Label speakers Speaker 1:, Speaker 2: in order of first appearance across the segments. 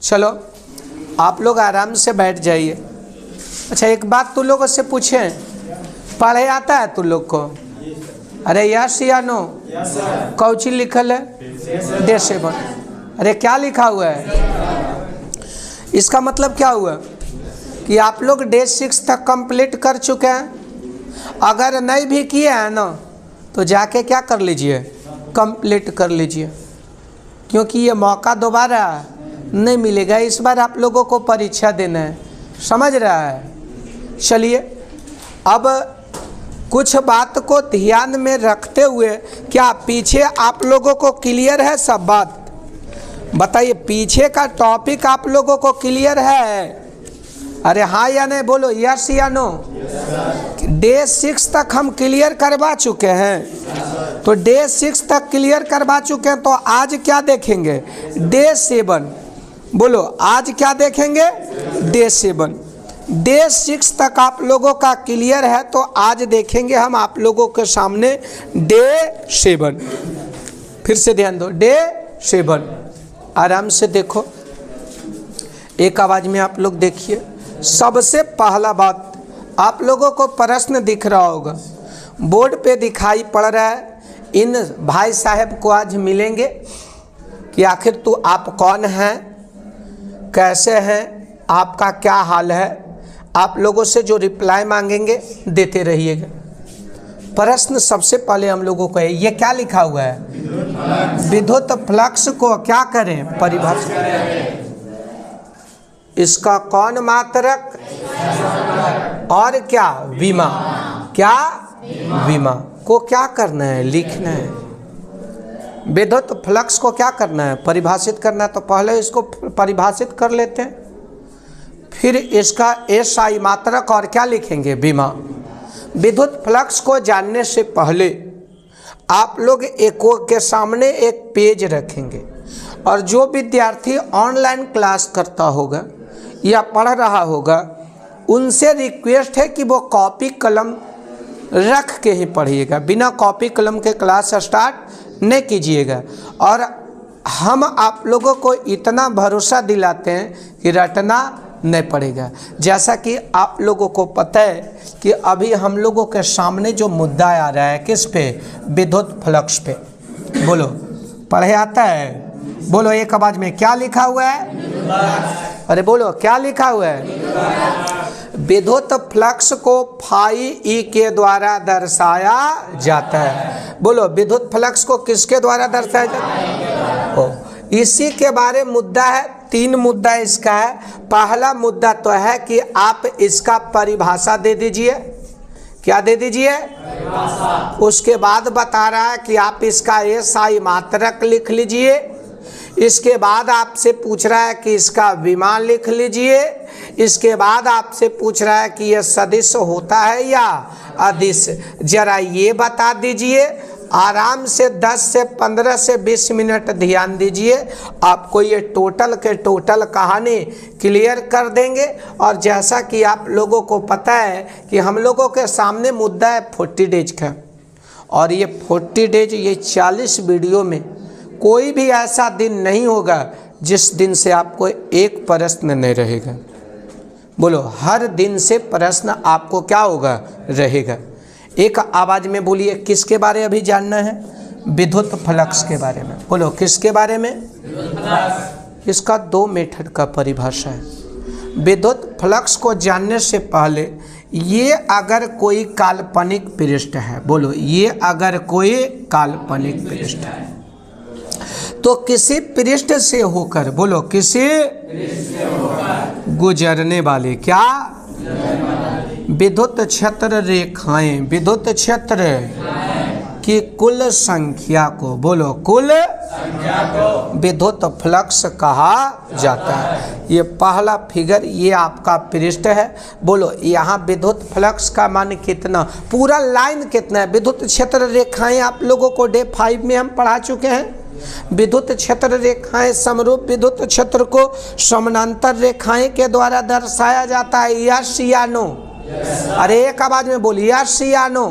Speaker 1: चलो आप लोग आराम से बैठ जाइए। अच्छा एक बात तुम लोगों से पूछें, पढ़े आता है तुम लोग को? अरे यस या नो? कौची लिखल है? डे 7। अरे क्या लिखा हुआ है? इसका मतलब क्या हुआ कि आप लोग डे 6 तक कंप्लीट कर चुके हैं। अगर नहीं भी किए हैं ना तो जाके क्या कर लीजिए, कंप्लीट कर लीजिए, क्योंकि ये मौका दोबारा नहीं मिलेगा। इस बार आप लोगों को परीक्षा देना है, समझ रहा है? चलिए अब कुछ बात को ध्यान में रखते हुए, क्या पीछे आप लोगों को क्लियर है सब बात? बताइए, पीछे का टॉपिक आप लोगों को क्लियर है? अरे हाँ या नहीं बोलो, यस या नो? डे 6 तक हम क्लियर करवा चुके हैं, तो डे 6 तक क्लियर करवा चुके हैं, तो आज क्या देखेंगे? डे 7। बोलो आज क्या देखेंगे? डे 7। डे 6 तक आप लोगों का क्लियर है, तो आज देखेंगे हम आप लोगों के सामने डे 7। फिर से ध्यान दो, डे 7। आराम से देखो, एक आवाज में आप लोग देखिए। सबसे पहला बात, आप लोगों को प्रश्न दिख रहा होगा, बोर्ड पे दिखाई पड़ रहा है। इन भाई साहब को आज मिलेंगे कि आखिर तू आप कौन हैं, कैसे हैं, आपका क्या हाल है। आप लोगों से जो रिप्लाई मांगेंगे देते रहिएगा। प्रश्न सबसे पहले हम लोगों को है, ये क्या लिखा हुआ है? विद्युत फ्लक्स को क्या करें? परिभाषित। इसका कौन मात्रक और क्या? विमा। क्या? विमा को क्या करना है? लिखना है। विद्युत फ्लक्स को क्या करना है? परिभाषित करना है। तो पहले इसको परिभाषित कर लेते हैं, फिर इसका SI मात्रक और क्या लिखेंगे? विमा। विद्युत फ्लक्स को जानने से पहले आप लोग एक के सामने एक पेज रखेंगे, और जो विद्यार्थी ऑनलाइन क्लास करता होगा या पढ़ रहा होगा, उनसे रिक्वेस्ट है कि वो कॉपी कलम रख के ही पढ़िएगा। बिना कॉपी कलम के क्लास स्टार्ट नहीं कीजिएगा। और हम आप लोगों को इतना भरोसा दिलाते हैं कि रटना नहीं पड़ेगा। जैसा कि आप लोगों को पता है कि अभी हम लोगों के सामने जो मुद्दा आ रहा है, किस पे? विद्युत फ्लक्स पे। बोलो पढ़े आता है? बोलो एक आवाज में, क्या लिखा हुआ है? अरे बोलो क्या लिखा हुआ है? विद्युत फ्लक्स को φE के द्वारा दर्शाया जाता है। बोलो विद्युत फ्लक्स को किसके द्वारा दर्शाया जाता है? इसी के बारे में मुद्दा है। 3 मुद्दा इसका है। पहला मुद्दा तो है कि आप इसका परिभाषा दे दीजिए। क्या दे दीजिए? उसके बाद बता रहा है कि आप इसका SI मात्रक लिख लीजिए। इसके बाद आपसे पूछ रहा है कि इसका विमा लिख लीजिए। इसके बाद आपसे पूछ रहा है कि यह सदिश होता है या अदिश, जरा ये बता दीजिए। आराम से 10 से 15 से 20 मिनट ध्यान दीजिए, आपको ये टोटल के टोटल कहानी क्लियर कर देंगे। और जैसा कि आप लोगों को पता है कि हम लोगों के सामने मुद्दा है 40 डेज का, और ये 40 डेज, ये 40 वीडियो में कोई भी ऐसा दिन नहीं होगा जिस दिन से आपको एक प्रश्न नहीं रहेगा। बोलो हर दिन से प्रश्न आपको क्या होगा? रहेगा। एक आवाज में बोलिए, किसके बारे अभी जानना है? विद्युत फ्लक्स के बारे में। बोलो किसके बारे में? इसका 2 मेथड का परिभाषा है। विद्युत फ्लक्स को जानने से पहले, ये अगर कोई काल्पनिक पृष्ठ है, बोलो ये अगर कोई काल्पनिक पृष्ठ है, तो किसी पृष्ठ से होकर, बोलो किसी गुजरने वाले, क्या? विद्युत क्षेत्र रेखाएं, विद्युत क्षेत्र की कुल संख्या को, बोलो कुल संख्या को विद्युत फ्लक्स कहा जाता है। ये पहला फिगर, ये आपका पृष्ठ है। बोलो यहाँ विद्युत फ्लक्स का मान कितना, पूरा लाइन कितना है? विद्युत क्षेत्र रेखाएं आप लोगों को डे 5 में हम पढ़ा चुके हैं। विद्युत क्षेत्र रेखाएं समरूप विद्युत क्षेत्र को समानांतर रेखाएं के द्वारा दर्शाया जाता है। यस या नो? अरे एक आवाज में बोलिए, यस या नो?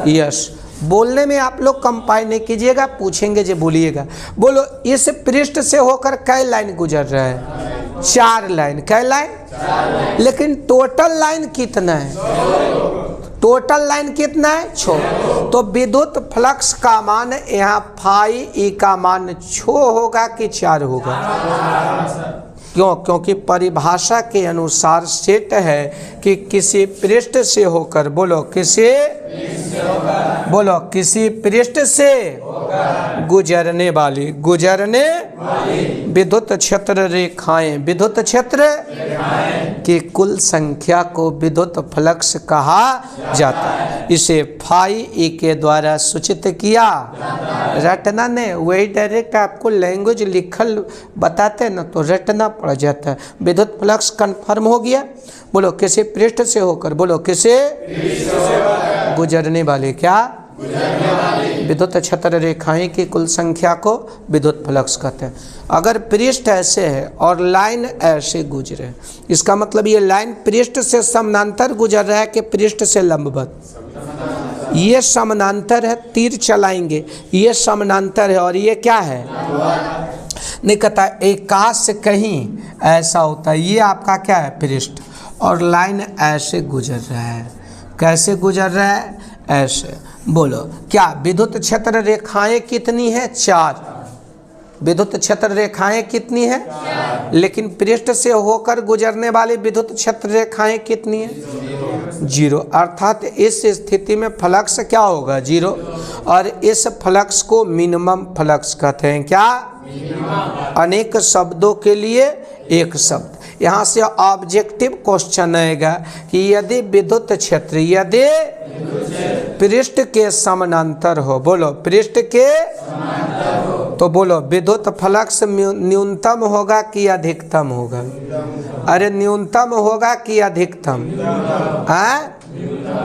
Speaker 1: यस। बोलने में आप लोग कंपाई नहीं कीजिएगा, पूछेंगे जो बोलिएगा। बोलो इस पृष्ठ से होकर कै लाइन गुजर रहा है? 4 लाइन। कै लाइन? लेकिन टोटल लाइन कितना है? टोटल लाइन कितना है? 6। तो विद्युत फ्लक्स का मान यहाँ फाई ई का मान 6 होगा कि 4 होगा? क्यों? क्योंकि परिभाषा के अनुसार सेट है कि किसी पृष्ठ से होकर, बोलो किसी पृष्ठ से गुजरने वाली विद्युत क्षेत्र रेखाएं, विद्युत क्षेत्र की कुल संख्या को विद्युत फ्लक्स कहा जाता है। इसे फाई ई के द्वारा सूचित किया। रटना ने वही डायरेक्ट आपको लैंग्वेज लिखल बताते ना तो रटना पड़ जाता है। विद्युत फ्लक्स कंफर्म हो गया। बोलो किसी पृष्ठ से होकर, बोलो किसी गुजरने वाले, क्या विद्युत क्षेत्र रेखाएं की कुल संख्या को विद्युत फ्लक्स कहते हैं। अगर पृष्ठ ऐसे है और लाइन ऐसे गुजरे, इसका मतलब ये लाइन पृष्ठ से समानांतर गुजर रहा है कि पृष्ठ से लंबवत? ये समानांतर है, तीर चलाएंगे, ये समानांतर है और ये क्या है? नहीं कहता एकाश से कहीं ऐसा होता है। ये आपका क्या है? पृष्ठ। और लाइन ऐसे गुजर रहा है। कैसे गुजर रहा है? ऐसे। बोलो क्या विद्युत क्षेत्र रेखाएं कितनी है? 4। विद्युत क्षेत्र रेखाएं कितनी है? लेकिन पृष्ठ से होकर गुजरने वाली विद्युत क्षेत्र रेखाएं कितनी है? 0। अर्थात इस स्थिति में फ्लक्स क्या होगा? 0। और इस फ्लक्स को मिनिमम फ्लक्स कहते हैं। क्या? अनेक शब्दों के लिए एक शब्द। यहाँ से ऑब्जेक्टिव क्वेश्चन आएगा कि यदि विद्युत क्षेत्र यदि पृष्ठ के समानांतर हो, बोलो पृष्ठ के, तो बोलो विद्युत फ्लक्स न्यूनतम होगा कि अधिकतम होगा? अरे न्यूनतम होगा कि अधिकतम?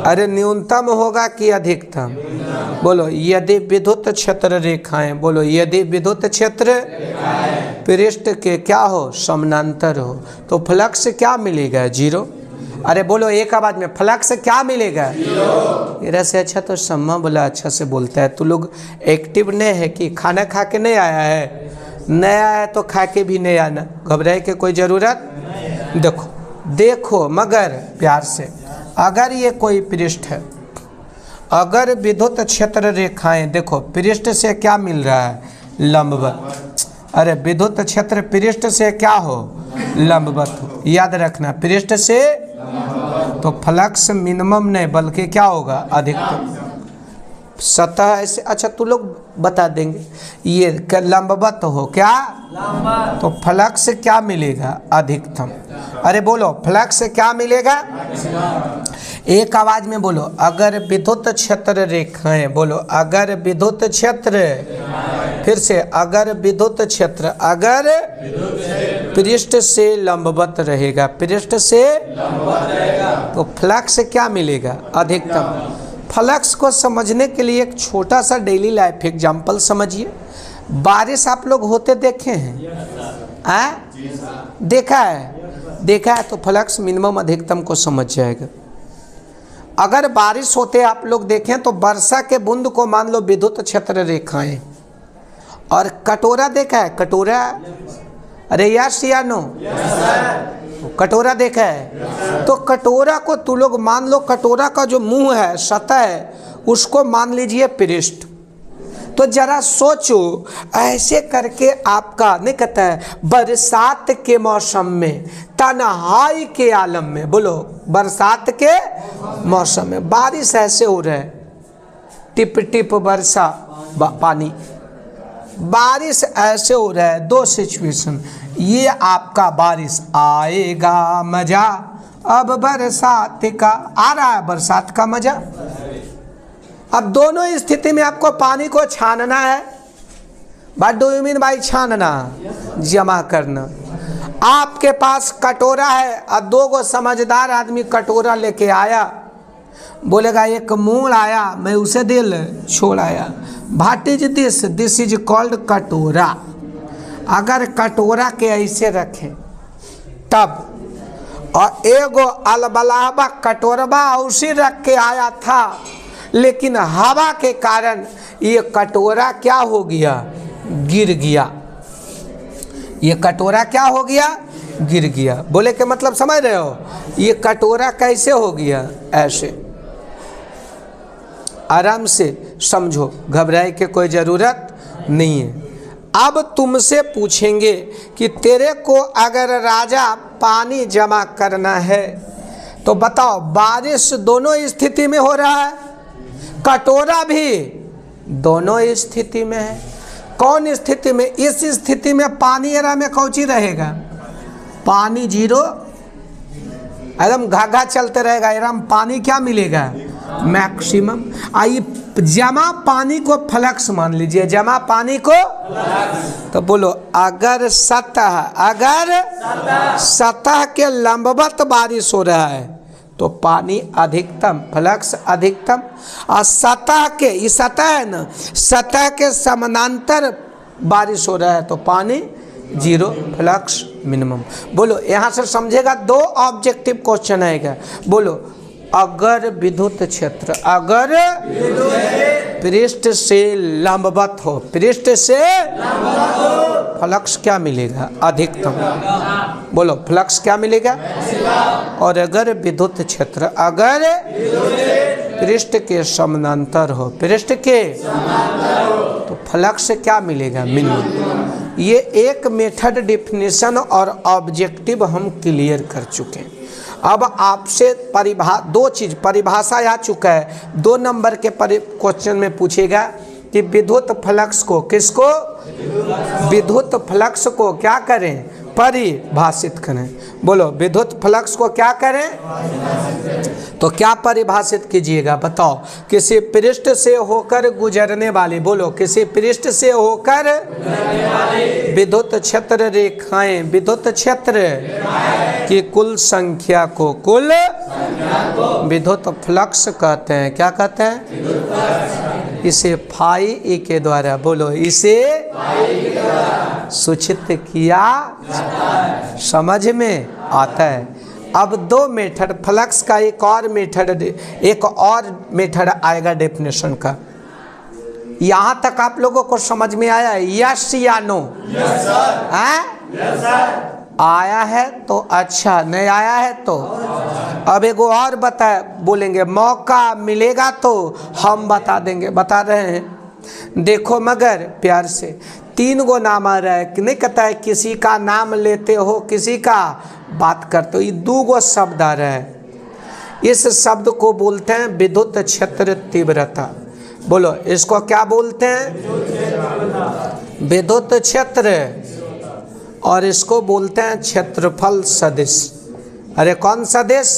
Speaker 1: अरे न्यूनतम होगा कि अधिकतम? बोलो यदि विद्युत क्षेत्र रेखाएं, बोलो यदि विद्युत क्षेत्र पृष्ठ के क्या हो? समानांतर हो, तो फ्लक्स क्या मिलेगा? 0। अरे बोलो एक आवाज में, फ्लक्स क्या मिलेगा? 0। मेरा से अच्छा तो सम्मा बोला अच्छा से बोलता है। तू लोग एक्टिव नहीं है कि खाना खा के नहीं आया है? नहीं आया तो खा के भी नहीं आना, घबराए के कोई ज़रूरत। देखो मगर प्यार से, अगर ये कोई पृष्ठ है, अगर विद्युत क्षेत्र रेखाएं, देखो पृष्ठ से क्या मिल रहा है? लंबवत। अरे विद्युत क्षेत्र पृष्ठ से क्या हो? लंबवत हो। याद रखना पृष्ठ से, तो फ्लक्स मिनिमम नहीं बल्कि क्या होगा? अधिकतम। सतह ऐसे, अच्छा तू लोग बता देंगे ये लंबवत हो क्या? तो फ्लक्स क्या मिलेगा? अधिकतम। अरे बोलो फ्लक्स क्या मिलेगा? एक आवाज में बोलो, अगर विद्युत क्षेत्र रेखाएं, बोलो अगर विद्युत क्षेत्र, फिर से अगर विद्युत क्षेत्र, अगर पृष्ठ से लंबवत रहेगा, पृष्ठ से तो फ्लक्स क्या मिलेगा? अधिकतम। फ्लक्स को समझने के लिए एक छोटा सा डेली लाइफ एग्जाम्पल समझिए। बारिश आप लोग होते देखे हैं? देखा है तो फ्लक्स मिनिमम अधिकतम को समझ जाएगा। अगर बारिश होते आप लोग देखें तो वर्षा के बूंद को मान लो विद्युत क्षेत्र रेखाएं, और कटोरा देखा है? कटोरा, अरे यस या नो? कटोरा देखा है? तो कटोरा को तू लोग मान लो, कटोरा का जो मुंह है, सतह है, उसको मान लीजिए पृष्ठ। तो जरा सोचो, ऐसे करके आपका नहीं कहता है बरसात के मौसम में, तन्हाई के आलम में, बोलो बरसात के मौसम में बारिश ऐसे हो रहा है, टिप टिप वर्षा पानी, बारिश ऐसे हो रहा है। 2 सिचुएशन, ये आपका बारिश आएगा मजा, अब बरसात का आ रहा है, बरसात का मजा। अब दोनों स्थिति में आपको पानी को छानना है। What do you mean by छानना? जमा करना। आपके पास कटोरा है और 2 समझदार आदमी कटोरा लेके आया, बोलेगा एक मूल आया, मैं उसे दिल छोड़ आया। What is this? This is called कटोरा। अगर कटोरा के ऐसे रखें तब, और एगो अलबलाबा कटोरबा उसी रख के आया था लेकिन हवा के कारण ये कटोरा क्या हो गया, गिर गया। ये कटोरा क्या हो गया, गिर गया। बोले के मतलब समझ रहे हो, ये कटोरा कैसे हो गया, ऐसे। आराम से समझो, घबराए के कोई ज़रूरत नहीं है। अब तुमसे पूछेंगे कि तेरे को अगर राजा पानी जमा करना है तो बताओ, बारिश दोनों स्थिति में हो रहा है, कटोरा भी दोनों स्थिति में है। कौन स्थिति में? इस स्थिति में पानी एरा में कौची रहेगा, पानी जीरो, एकदम घाघा चलते रहेगा, एकदम पानी क्या मिलेगा, मैक्सिमम। आइए जमा पानी को फ्लक्स मान लीजिए, जमा पानी को, तो बोलो अगर सतह के लंबवत बारिश हो रहा है तो पानी अधिकतम, फ्लक्स अधिकतम। और सतह के, ये सतह है ना, सतह के समानांतर बारिश हो रहा है तो पानी जीरो, फ्लक्स मिनिमम। बोलो यहाँ से समझेगा, दो ऑब्जेक्टिव क्वेश्चन आएगा। बोलो अगर विद्युत क्षेत्र, अगर पृष्ठ से लंबवत हो, पृष्ठ से फ्लक्स क्या मिलेगा, अधिकतम। बोलो फ्लक्स क्या मिलेगा। और अगर विद्युत क्षेत्र, अगर पृष्ठ के समानांतर हो, पृष्ठ के, तो फ्लक्स क्या मिलेगा, मिनिमम। ये एक मेथड, डिफिनेशन और ऑब्जेक्टिव हम क्लियर कर चुके हैं। अब आपसे दो चीज परिभाषा आ चुका है। 2 नंबर के क्वेश्चन में पूछेगा कि विद्युत फ्लक्स को, किसको, विद्युत फ्लक्स को क्या करें, परिभाषित करें। बोलो विद्युत फ्लक्स को क्या करें, तो क्या परिभाषित कीजिएगा, बताओ। किसी पृष्ठ से होकर गुजरने वाली, बोलो किसी पृष्ठ से होकर विद्युत क्षेत्र रेखाएं, विद्युत क्षेत्र की कुल संख्या को, कुल विद्युत फ्लक्स कहते हैं। क्या कहते हैं, इसे फाई ई के द्वारा, बोलो इसे सूचित किया, समझ में आता है। अब 2 मेथड, फ्लक्स का एक और मेथड आएगा डेफिनेशन का। यहाँ तक आप लोगों को समझ में आया है, यस या नो? आया है तो अच्छा, नहीं आया है तो अब एगो और बोलेंगे, मौका मिलेगा तो हम बता देंगे, बता रहे हैं। देखो मगर प्यार से 3 गो नाम आ रहा है कि नहीं, कहता है किसी का नाम लेते हो, किसी का बात करते हो। ये 2 गो शब्द आ रहा है, इस शब्द को बोलते हैं विद्युत क्षेत्र तीव्रता। बोलो इसको क्या बोलते हैं, विद्युत क्षेत्र, और इसको बोलते हैं क्षेत्रफल सदिश। अरे कौन सदिश,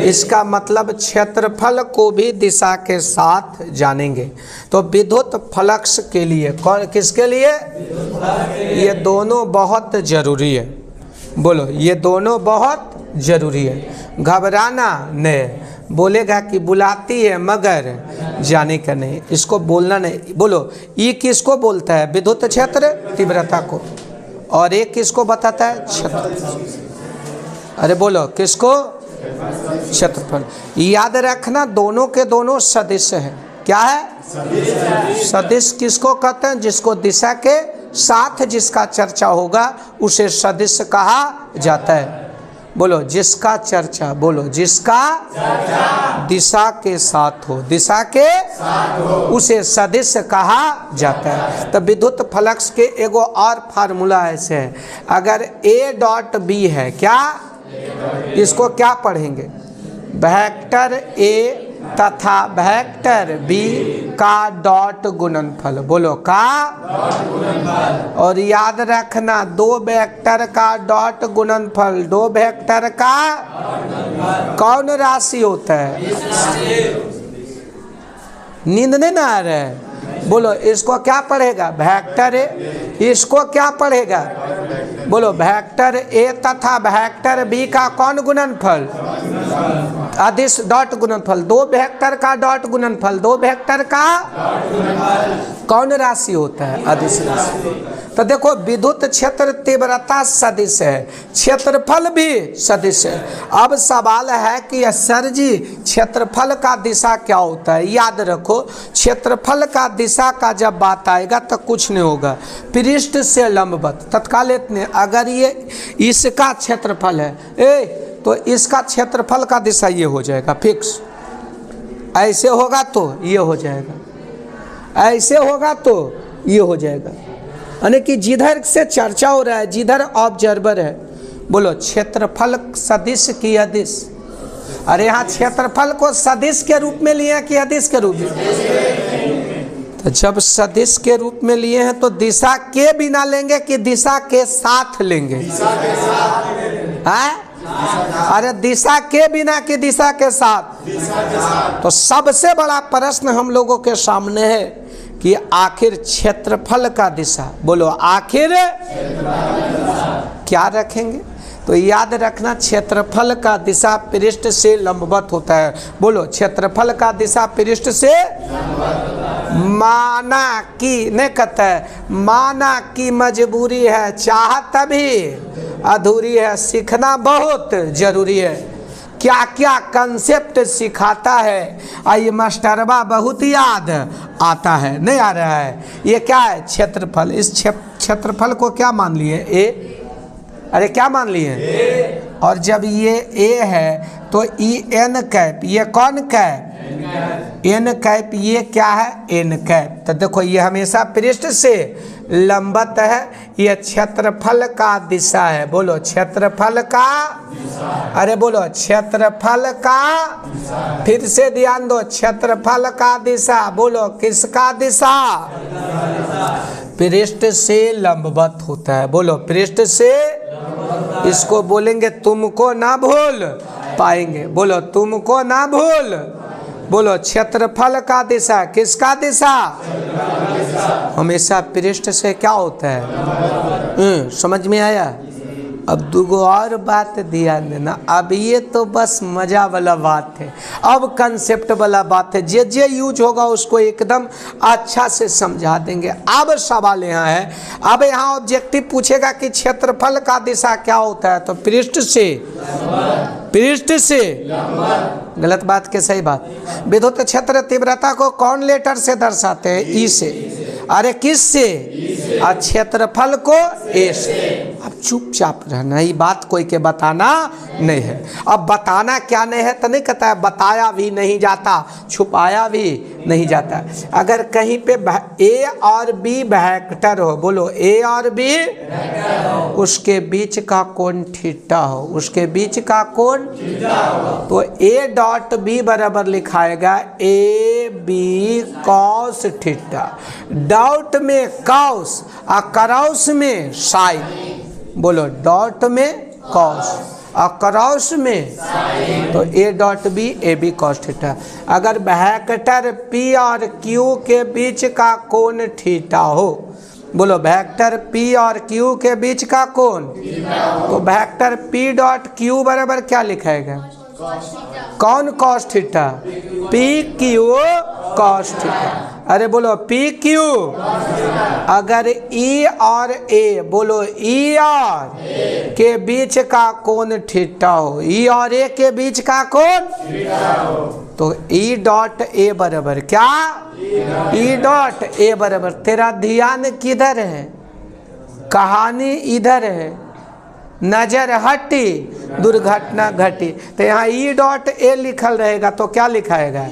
Speaker 1: इसका मतलब क्षेत्रफल को भी दिशा के साथ जानेंगे। तो विद्युत फ्लक्स के लिए कौन, किसके लिए, ये दोनों बहुत जरूरी है। बोलो ये दोनों बहुत जरूरी है, घबराना नहीं। बोलेगा कि बुलाती है मगर जाने का नहीं, इसको बोलना नहीं। बोलो ये किसको बोलता है, विद्युत क्षेत्र तीव्रता को, और एक किसको बताता है, क्षेत्र। अरे बोलो किसको, क्षेत्रफल। याद रखना दोनों के दोनों सदिश है। क्या है, सदिश किसको कहते हैं, जिसको दिशा के साथ जिसका चर्चा होगा उसे सदिश कहा जाता है। बोलो जिसका चर्चा, बोलो जिसका दिशा के साथ हो, दिशा के उसे सदिश कहा जाता है। तो विद्युत फ्लक्स के एगो और फार्मूला ऐसे है, अगर A.B है, क्या, इसको क्या पढ़ेंगे, वेक्टर A तथा वेक्टर B का डॉट गुणनफल। बोलो का, और याद रखना 2 वेक्टर का डॉट गुणनफल, 2 वेक्टर का कौन राशि होता है, नींद नहीं ना आ रहा है। बोलो इसको क्या पढ़ेगा, वेक्टर A, इसको क्या पढ़ेगा, बोलो वेक्टर A तथा वेक्टर B का कौन गुणनफल, अदिश डॉट गुणनफल, 2 वेक्टर का डॉट गुणनफल, 2 वेक्टर का कौन राशि होता है? अदिश राशि। तो देखो विद्युत क्षेत्र तीव्रता सदिश है, क्षेत्रफल भी सदिश है। अब सवाल है कि सर जी क्षेत्रफल का दिशा क्या होता है? याद रखो क्षेत्रफल का दिशा का जब बात आएगा तो कुछ नहीं होगा, पृष्ठ से लंबवत। तत्काल इतने, अगर ये इसका क्षेत्रफल है तो इसका क्षेत्रफल का दिशा ये हो जाएगा फिक्स। ऐसे होगा तो ये हो जाएगा, ऐसे होगा तो ये हो जाएगा। यानी कि जिधर से चर्चा हो रहा है, जिधर ऑब्जर्वर है, बोलो क्षेत्रफल सदिश की अदिश। अरे यहाँ क्षेत्रफल को सदिश के रूप में लिए कि अदिश के रूप में? तो जब सदिश के रूप में लिए हैं तो दिशा के बिना लेंगे कि दिशा के साथ लेंगे? अरे दिशा के बिना कि दिशा के साथ? तो सबसे बड़ा प्रश्न हम लोगों के सामने है कि आखिर क्षेत्रफल का दिशा, बोलो आखिर क्या रखेंगे? तो याद रखना क्षेत्रफल का दिशा पृष्ठ से लंबवत होता है। बोलो क्षेत्रफल का दिशा पृष्ठ से, माना कि नहीं कहता है, माना कि मजबूरी है, चाहत तभी अधूरी है, सीखना बहुत जरूरी है। क्या क्या कंसेप्ट सिखाता है, ये मास्टरबा बहुत याद आता है, नहीं आ रहा है? ये क्या है? क्षेत्रफल। इस क्षेत्रफल को क्या मान लिए? ए। अरे क्या मान लिए? और जब ये ए है तो ई एन कैप, ये कौन कैप? N cap. ये क्या है? An cap. तो देखो ये हमेशा पृष्ठ से लंबवत है, ये क्षेत्रफल का दिशा है। बोलो क्षेत्रफल का, अरे बोलो क्षेत्रफल का, फिर से ध्यान दो, क्षेत्रफल का दिशा। बोलो किसका दिशा? पृष्ठ से लंबवत होता है। बोलो पृष्ठ से, इसको बोलेंगे तुमको ना भूल पाएंगे। बोलो तुमको ना भूल। बोलो क्षेत्रफल का दिशा, किसका दिशा? हमेशा पृष्ठ से क्या होता है? समझ में आया? अब दुगो और बात ध्यान देना। अब ये तो बस मजा वाला बात है, अब कंसेप्ट वाला बात है। जे यूज होगा उसको एकदम अच्छा से समझा देंगे। अब सवाल यहाँ है, अब यहाँ ऑब्जेक्टिव पूछेगा कि क्षेत्रफल का दिशा क्या होता है? तो पृष्ठ से, पृष्ठ से गलत बात के सही बात। विद्युत क्षेत्र तीव्रता को कौन लेटर से दर्शाते हैं? ई से। अरे किस से? क्षेत्रफल को ए से। अब चुपचाप रहना, ये बात कोई के बताना नहीं है। अब बताना क्या नहीं है तो नहीं कहता है, बताया भी नहीं जाता, छुपाया भी नहीं जाता। अगर कहीं पे ए और बी वेक्टर हो, बोलो ए और बी, उसके बीच का कोण थीटा हो, उसके बीच का कोण, तो ए डॉट बी बराबर लिखाएगा A B cos theta. Dot में कॉस और क्रॉस में साइन। बोलो डॉट में कॉस और क्रॉस में, तो A dot B A B cos theta. अगर वेक्टर पी और क्यू के बीच का कोण थीटा हो, बोलो वेक्टर पी और क्यू के बीच का कोण, तो वेक्टर पी डॉट क्यू बराबर क्या लिखाएगा? कौन cos theta? P Q cos theta. अरे बोलो पी क्यू। अगर ई और ए, बोलो ई और के बीच का कोण थीटा हो, ई और ए के बीच का कोण, तो ई डॉट ए बराबर क्या? ई डॉट ए बराबर। तेरा ध्यान किधर है? कहानी इधर है, नजर हटी दुर्घटना घटी। तो यहाँ ई डॉट ए लिखल रहेगा तो क्या लिखाएगा?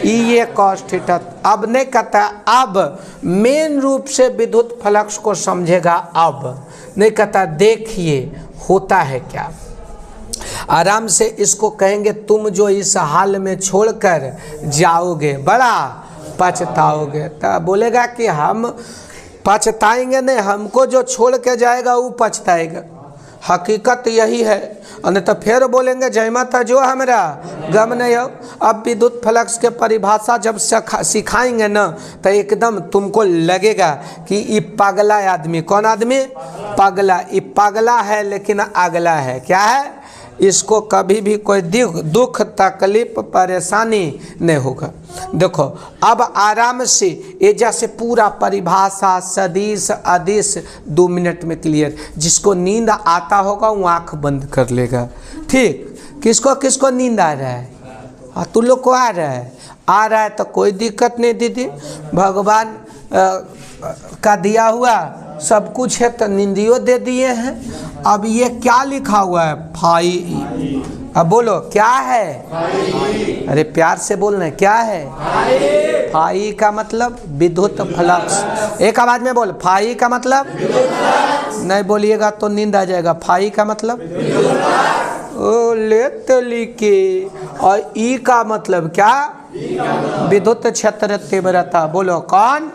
Speaker 1: ई ए कॉस थीटा। अब नहीं कहता, अब मेन रूप से विद्युत फ्लक्स को समझेगा। अब नहीं कहता देखिए होता है क्या। आराम से इसको कहेंगे, तुम जो इस हाल में छोड़कर जाओगे बड़ा पछताओगे। तो बोलेगा कि हम पछताएंगे नहीं, हमको जो छोड़ के जाएगा वो पछताएगा। हकीकत यही है। नहीं तो फिर बोलेंगे जय माता जो हमरा गम नहीं हो। अब विद्युत फ्लक्स के परिभाषा जब सिखाएंगे ना तो एकदम तुमको लगेगा कि ये पगला आदमी। कौन आदमी? पगला। ये पगला है लेकिन अगला है। क्या है? इसको कभी भी कोई दुख तकलीफ परेशानी नहीं होगा। देखो अब आराम से ये जैसे पूरा परिभाषा सदिश अदिश 2 मिनट में क्लियर। जिसको नींद आता होगा वो आँख बंद कर लेगा। ठीक, किसको किसको नींद आ रहा है? हाँ, तुम लोग को आ रहा है तो कोई दिक्कत नहीं दीदी, भगवान का दिया हुआ सब कुछ है तो नींदियों दे दिए हैं। अब ये क्या लिखा हुआ है? फाई। अब बोलो क्या है? अरे प्यार से बोलना है, क्या है? फाई का मतलब विद्युत फ्लक्स। एक आवाज में बोल, फाई का मतलब। नहीं बोलिएगा तो नींद आ जाएगा। फाई का मतलब ओ ले तो लिखे। और ई का मतलब क्या? विद्युत क्षेत्र तीव्रता। बोलो कौन?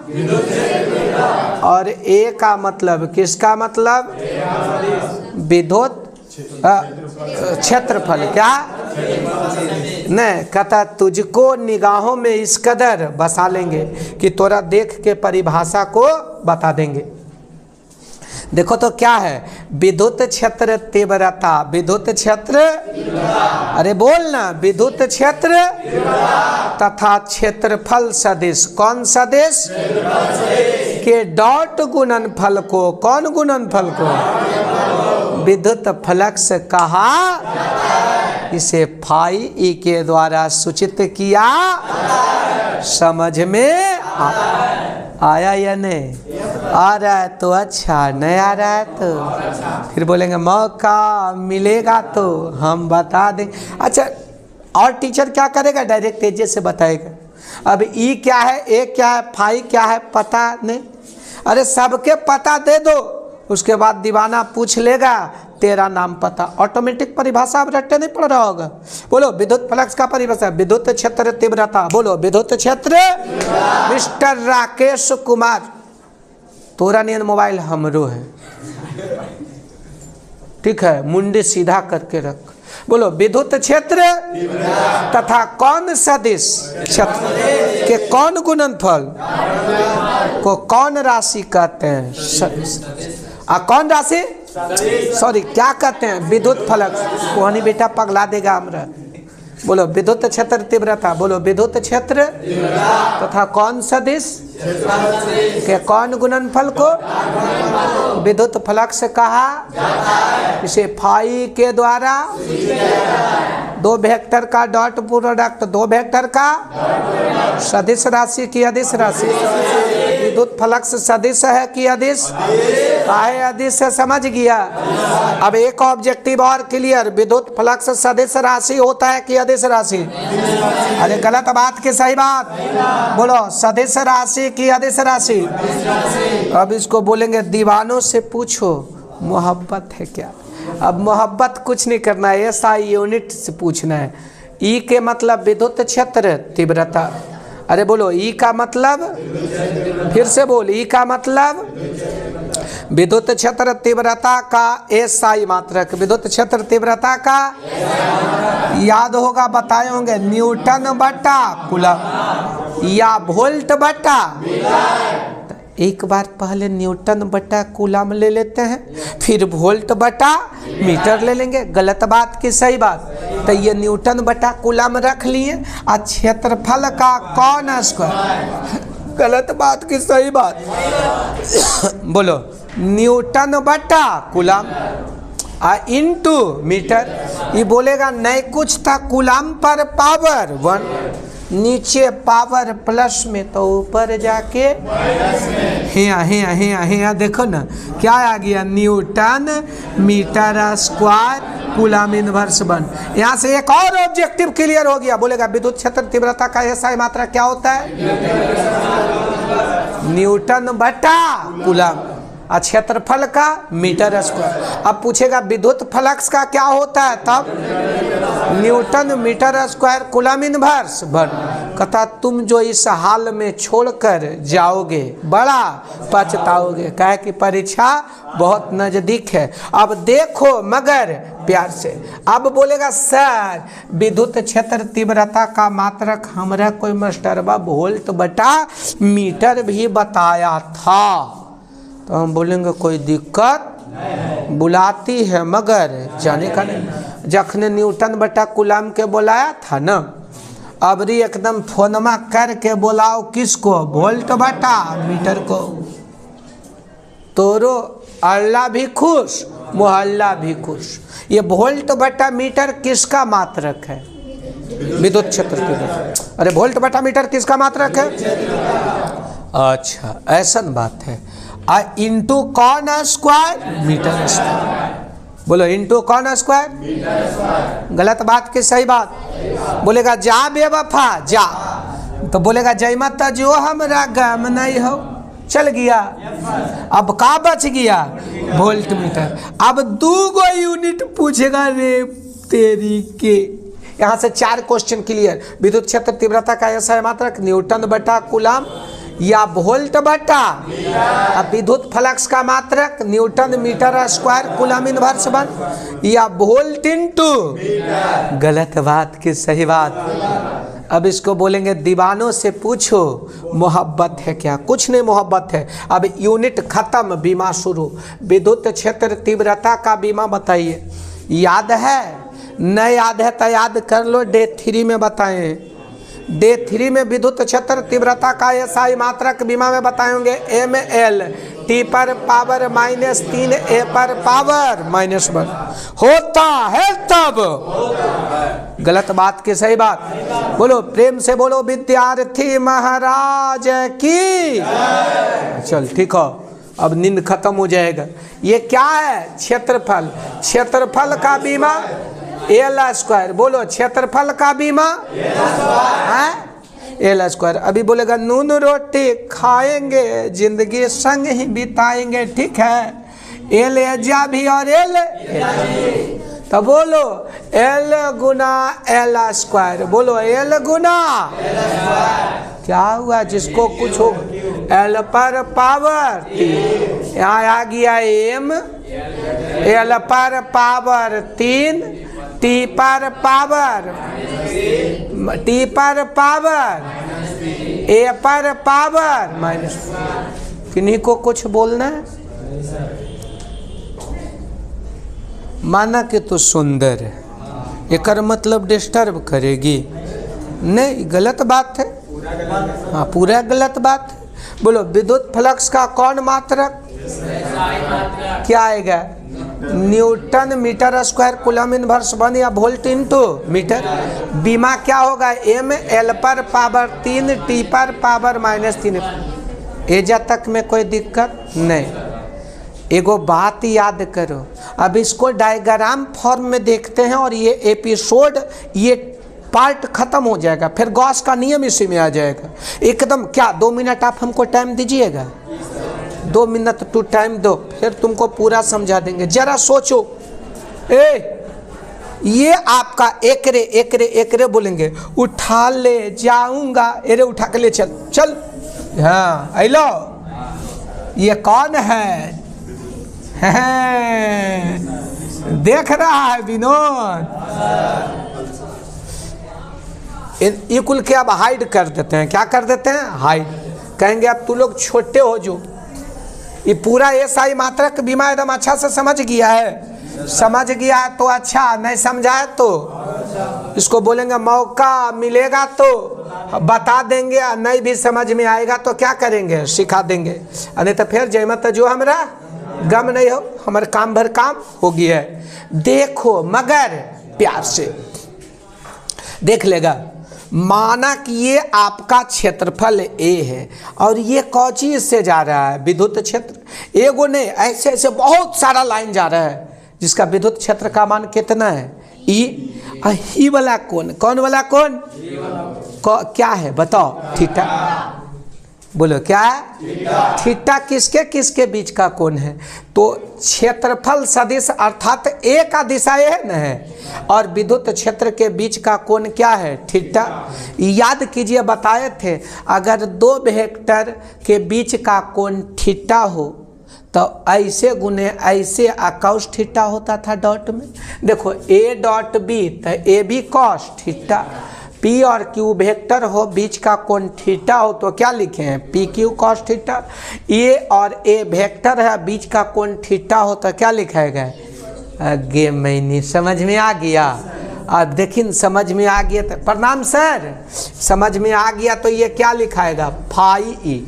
Speaker 1: और ए का मतलब किसका मतलब? विद्युत क्षेत्रफल। क्या नहीं कहता, तुझको निगाहों में इस कदर बसा लेंगे कि तोरा देख के परिभाषा को बता देंगे। देखो तो क्या है? विद्युत क्षेत्र तीव्रता। विद्युत क्षेत्र, अरे बोल ना, विद्युत क्षेत्र तथा क्षेत्रफल सदिश। कौन सदिश? के डॉट गुणनफल को। कौन गुणनफल को? विद्युत फ्लक्स कहा। इसे फाई ई के द्वारा सूचित किया। समझ में आया या नहीं? आ रहा है तो अच्छा, नहीं आ रहा है तो फिर बोलेंगे मौका मिलेगा तो हम बता देंगे। अच्छा, और टीचर क्या करेगा? डायरेक्ट तेजी से बताएगा। अब ई क्या है, ए क्या है, फाई क्या है, पता नहीं। अरे सबके पता दे दो, उसके बाद दीवाना पूछ लेगा तेरा नाम पता। ऑटोमेटिक परिभाषा अब रट्टे नहीं पड़ रहा होगा। बोलो विद्युत फ्लक्स का परिभाषा, विद्युत क्षेत्र तीव्रता। बोलो विद्युत क्षेत्र। मिस्टर राकेश कुमार, तोरा नियन मोबाइल हमरो है, ठीक है, मुंडे सीधा करके रख। बोलो विद्युत क्षेत्र तथा कौन सदिश क्षेत्र के कौन गुणनफल को कौन राशि कहते हैं? कौन राशि? सॉरी, क्या कहते हैं? विद्युत फ्लक्स। कोहनी बेटा पगला देगा हमरा। बोलो विद्युत क्षेत्र तीव्रता। बोलो विद्युत क्षेत्र तथा कौन सदिश के कौन गुणनफल को विद्युत फ्लक्स कहा। इसे फाई के द्वारा 2 वेक्टर का डॉट प्रोडक्ट, 2 वेक्टर का सदिश राशि की अदिश राशि। विद्युत फ्लक्स सदिश है कि अदिश? काहे अदिश है, समझ गया। अब एक ऑब्जेक्टिव और क्लियर, विद्युत फ्लक्स सदिश राशि होता है कि अदिश राशि? अरे गलत बात की सही बात बोलो, सदिश राशि की अदिश राशि? अब इसको बोलेंगे दीवानों से पूछो मोहब्बत है क्या। अब मोहब्बत कुछ नहीं करना है, SI यूनिट से पूछना है। ई के मतलब विद्युत क्षेत्र तीव्रता। अरे बोलो ई का मतलब, फिर से बोल, ई का मतलब विद्युत क्षेत्र तीव्रता का SI मात्रक। विद्युत क्षेत्र तीव्रता का याद होगा, बताए होंगे, न्यूटन बटा कूलम या वोल्ट बटा। एक बार पहले न्यूटन बटा कूलम ले लेते हैं, फिर वोल्ट बटा मीटर ले लेंगे। गलत बात की सही बात? तो ये न्यूटन बटा कूलम रख लिए और क्षेत्रफल का कौन स्क्वायर। गलत बात की सही बात बोलो, न्यूटन बटा कूलम इनटू मीटर। ये बोलेगा नहीं कुछ था, कूलम पर पावर 1, नीचे पावर प्लस में तो ऊपर जाके हिया देखो ना क्या आ गया, newton metre square coulomb inverse 1। यहाँ से एक और ऑब्जेक्टिव क्लियर हो गया। बोलेगा विद्युत क्षेत्र तीव्रता का SI मात्रा क्या होता है? न्यूटन बटा कूलम और क्षेत्रफल का मीटर स्क्वायर। अब पूछेगा विद्युत फ्लक्स का क्या होता है? तब newton metre square coulomb inverse 1। कहता तुम जो इस हाल में छोड़कर जाओगे बड़ा पछताओगे, कहे कि परीक्षा बहुत नजदीक है। अब देखो मगर प्यार से। अब बोलेगा सर विद्युत क्षेत्र तीव्रता का मात्रक हमरा कोई मास्टरबा वोल्ट बटा मीटर भी बताया था। तो हम बोलेंगे कोई दिक्कत बुलाती है मगर जाने का नहीं। जखने न्यूटन बटा कूलम के बुलाया था ना, अबरी एकदम फोनमा करके बुलाओ किसको, वोल्ट बटा मीटर को। तोरो अल्लाह भी खुश, मोहल्ला भी खुश। ये वोल्ट बटा मीटर किसका मात्रक है? विद्युत क्षेत्र की। अरे वोल्ट बटा मीटर किसका मात्रक है? अच्छा ऐसा बात है। इंटू कौन स्क्वायर मीटर स्क्वायर। बोलो इंटू कौन स्क्वायर। गलत बात की सही बात। बोलेगा जा बेवफा जा, तो बोलेगा जय माता जो हमरा गम नहीं हो, चल गया। अब का बच गया? Volt meter. अब 2 यूनिट पूछेगा रे तेरी के। यहाँ से 4 क्वेश्चन क्लियर। विद्युत क्षेत्र तीव्रता का ऐसा है मात्रक न्यूटन बटा कूलम या वोल्ट बटा, अब विद्युत फ्लक्स का मात्रक newton metre square coulomb inverse 1 या वोल्ट इनटू। गलत बात की सही बात। अब इसको बोलेंगे दीवानों से पूछो मोहब्बत है क्या? कुछ नहीं मोहब्बत है। अब यूनिट खत्म, बीमा शुरू। विद्युत क्षेत्र तीव्रता का बीमा बताइए। याद है? नहीं याद है तो याद कर लो, डे 3 में बताएं। डे 3 में विद्युत क्षेत्र तीव्रता का एसआई मात्रक बीमा में बताएंगे ml t पर पावर -3 a पर पावर -1 होता है तब। गलत बात की सही बात। बोलो प्रेम से बोलो विद्यार्थी महाराज की। चल ठीक हो, अब नींद खत्म हो जाएगा। ये क्या है? क्षेत्रफल। क्षेत्रफल का बीमा एल स्क्वायर। बोलो क्षेत्रफल का बीमा एल स्क्वायर। अभी बोलेगा नून रोटी खाएंगे जिंदगी संग ही बिताएंगे, ठीक है। एल एजा भी और एल, तो बोलो एल गुना एल स्क्वायर। बोलो एल गुना क्या हुआ? जिसको कुछ हो एल पर पावर 3, यहाँ आ गया एम, एल पर पावर 3, टी पर पावर, टी पर पावर, ए पर पावर -। किन्हीं को कुछ बोलना है? माना कि तो सुंदर है, एक मतलब डिस्टर्ब करेगी नहीं, गलत बात है। हाँ पूरा गलत बात है। बोलो विद्युत फ्लक्स का कौन मात्रक क्या आएगा? Newton metre square coulomb inverse 1 या वोल्ट इनटू मीटर। बीमा क्या होगा? एम एल पर पावर 3 टी पर पावर -3। एजा तक में कोई दिक्कत नहीं। एगो बात याद करो, अब इसको डायग्राम फॉर्म में देखते हैं और ये एपिसोड, ये पार्ट खत्म हो जाएगा, फिर गॉस का नियम इसी में आ जाएगा एकदम। क्या 2 मिनट आप हमको टाइम दीजिएगा? 2 मिनट टू टाइम दो, फिर तुमको पूरा समझा देंगे। जरा सोचो, ये आपका एकरे एकरे एकरे बोलेंगे, उठा ले जाऊंगा, अरे उठा के ले चल चल। हाँ हेलो, ये कौन है? देख रहा है विनोद? ये कुल के अब हाइड कर देते हैं। क्या कर देते हैं? हाइड। कहेंगे अब तू लोग छोटे हो जो, ये पूरा एसआई मात्रक बीमा एकदम अच्छा से समझ गया है। समझ गया है तो अच्छा, नहीं समझा है तो इसको बोलेंगे मौका मिलेगा तो बता देंगे, नहीं भी समझ में आएगा तो क्या करेंगे? सिखा देंगे। नहीं तो फिर जय माता जो हमरा गम नहीं हो, हमारे काम भर काम हो गया है। देखो मगर प्यार से देख लेगा। माना कि ये आपका क्षेत्रफल ए है और ये कौची इससे जा रहा है? विद्युत क्षेत्र। एगो ने ऐसे ऐसे बहुत सारा लाइन जा रहा है जिसका विद्युत क्षेत्र का मान कितना है? ई वाला कौन? कौन वाला कौन? क्या है बताओ? थीटा। बोलो क्या है? थीटा किसके किसके बीच का कोण है? तो क्षेत्रफल सदिश अर्थात ए का दिशा है न है, और विद्युत क्षेत्र के बीच का कोण क्या है? थीटा। याद कीजिए बताए थे, अगर 2 वेक्टर के बीच का कोण थीटा हो तो ऐसे गुने ऐसे cos थीटा होता था डॉट में। देखो ए डॉट बी तो A B cos theta, P और Q वेक्टर हो, बीच का कोण थीटा हो, तो क्या लिखे हैं? PQ cos theta. A और A वेक्टर है, बीच का कोण थीटा हो, तो क्या लिखाएगा? आगे मैंने समझ में आ गया। अब देखिन समझ में आ गया तो प्रणाम सर, समझ में आ गया तो ये क्या लिखाएगा? Phi E.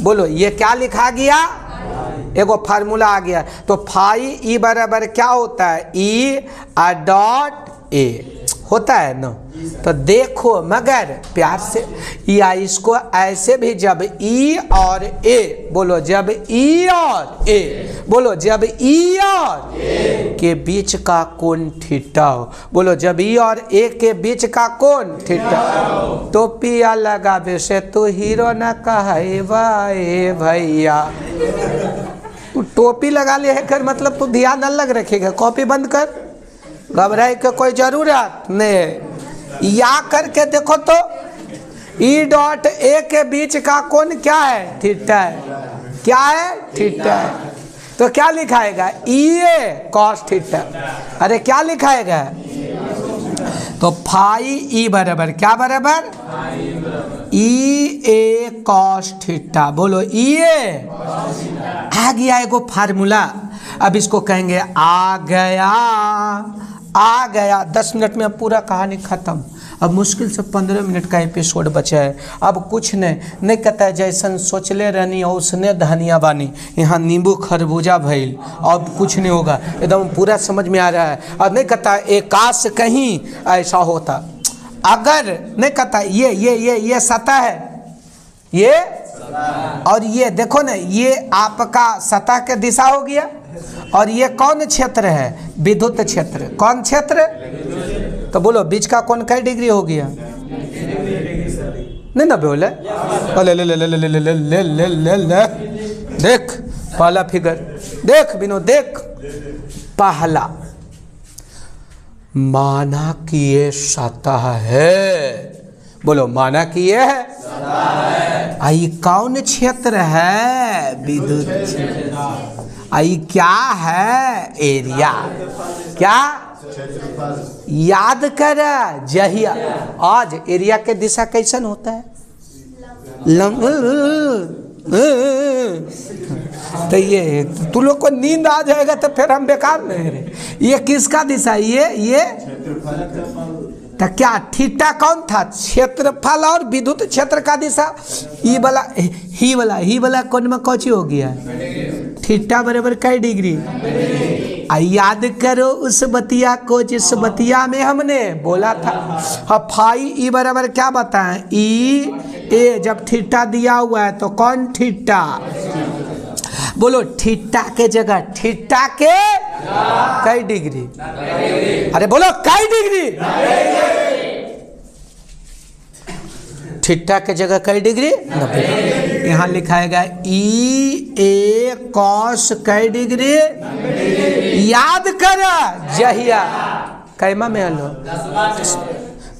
Speaker 1: बोलो ये क्या लिखा गया? एगो फार्मूला आ गया। तो फाई ई बराबर क्या होता है? ई डॉट ए होता है ना। तो देखो मगर प्यार से, या इसको ऐसे भी, जब ई और ए, बोलो जब ई और ए, बोलो जब ई और ए के बीच का कोण थीटा हो, बोलो जब ई और ए के बीच का कोण थीटा। टोपिया लगावे से तू हीरो न कहे भाई भैया। तू टोपी लगा ले है कर मतलब तू ध्यान अलग रखेगा। कॉपी बंद कर, घबराए के कोई जरूरत नहीं। या करके देखो तो ई डॉट ए के बीच का कोण क्या है? थीटा है। क्या है? थीटा है। तो क्या लिखाएगा? ई ए कॉस थीटा। अरे क्या लिखाएगा? तो फाई ई बराबर क्या बराबर? ई ए कॉस थीटा। बोलो ई ए आ गया एगो फार्मूला। अब इसको कहेंगे आ गया, आ गया। 10 मिनट में अब पूरा कहानी खत्म। अब मुश्किल से 15 मिनट का एपिसोड बचा है। अब कुछ नहीं कहता है जैसन सोचले रहनी उसने धनिया बानी, यहाँ नींबू खरबूजा भइल। अब कुछ नहीं होगा, एकदम पूरा समझ में आ रहा है। अब नहीं कहता एकाश कहीं ऐसा होता, अगर नहीं कहता ये सतह है, ये और ये देखो ना, ये आपका सतह के दिशा हो गया। और ये कौन क्षेत्र है? विद्युत क्षेत्र। कौन क्षेत्र? तो बोलो बीच का कोण कई डिग्री हो गया? नहीं ना बोले। ले ले ले ले ले ले ले ले ले ले ले। देख पहला फिगर, देख विनोद, देख पहला, माना कि ये सतह है। बोलो माना कि ये है। आई कौन क्षेत्र है? विद्युत क्षेत्र। आई क्या है? एरिया। क्या? याद कर जहिया आज एरिया के दिशा कैसन होता है? तो ये तू लोग को नींद आ जाएगा तो फिर हम बेकार नहीं रहे। ये किसका दिशा? ये तो क्या थीटा कौन था? क्षेत्रफल और विद्युत क्षेत्र का दिशा। ई वाला ही वाला कोण में कौची हो गया? थीटा बराबर कई डिग्री? याद करो उस बतिया को जिस बतिया में हमने बोला था। हाँ फाई ई बराबर क्या बताएं? ई ए जब थीटा दिया हुआ है तो कौन थीटा? बोलो थीटा के जगह थीटा के कई डिग्री? अरे बोलो कई डिग्री? थीटा के जगह कई डिग्री? 90। यहाँ लिखाएगा ई ए कॉस कई डिग्री? याद कर जहिया कैमा में हलो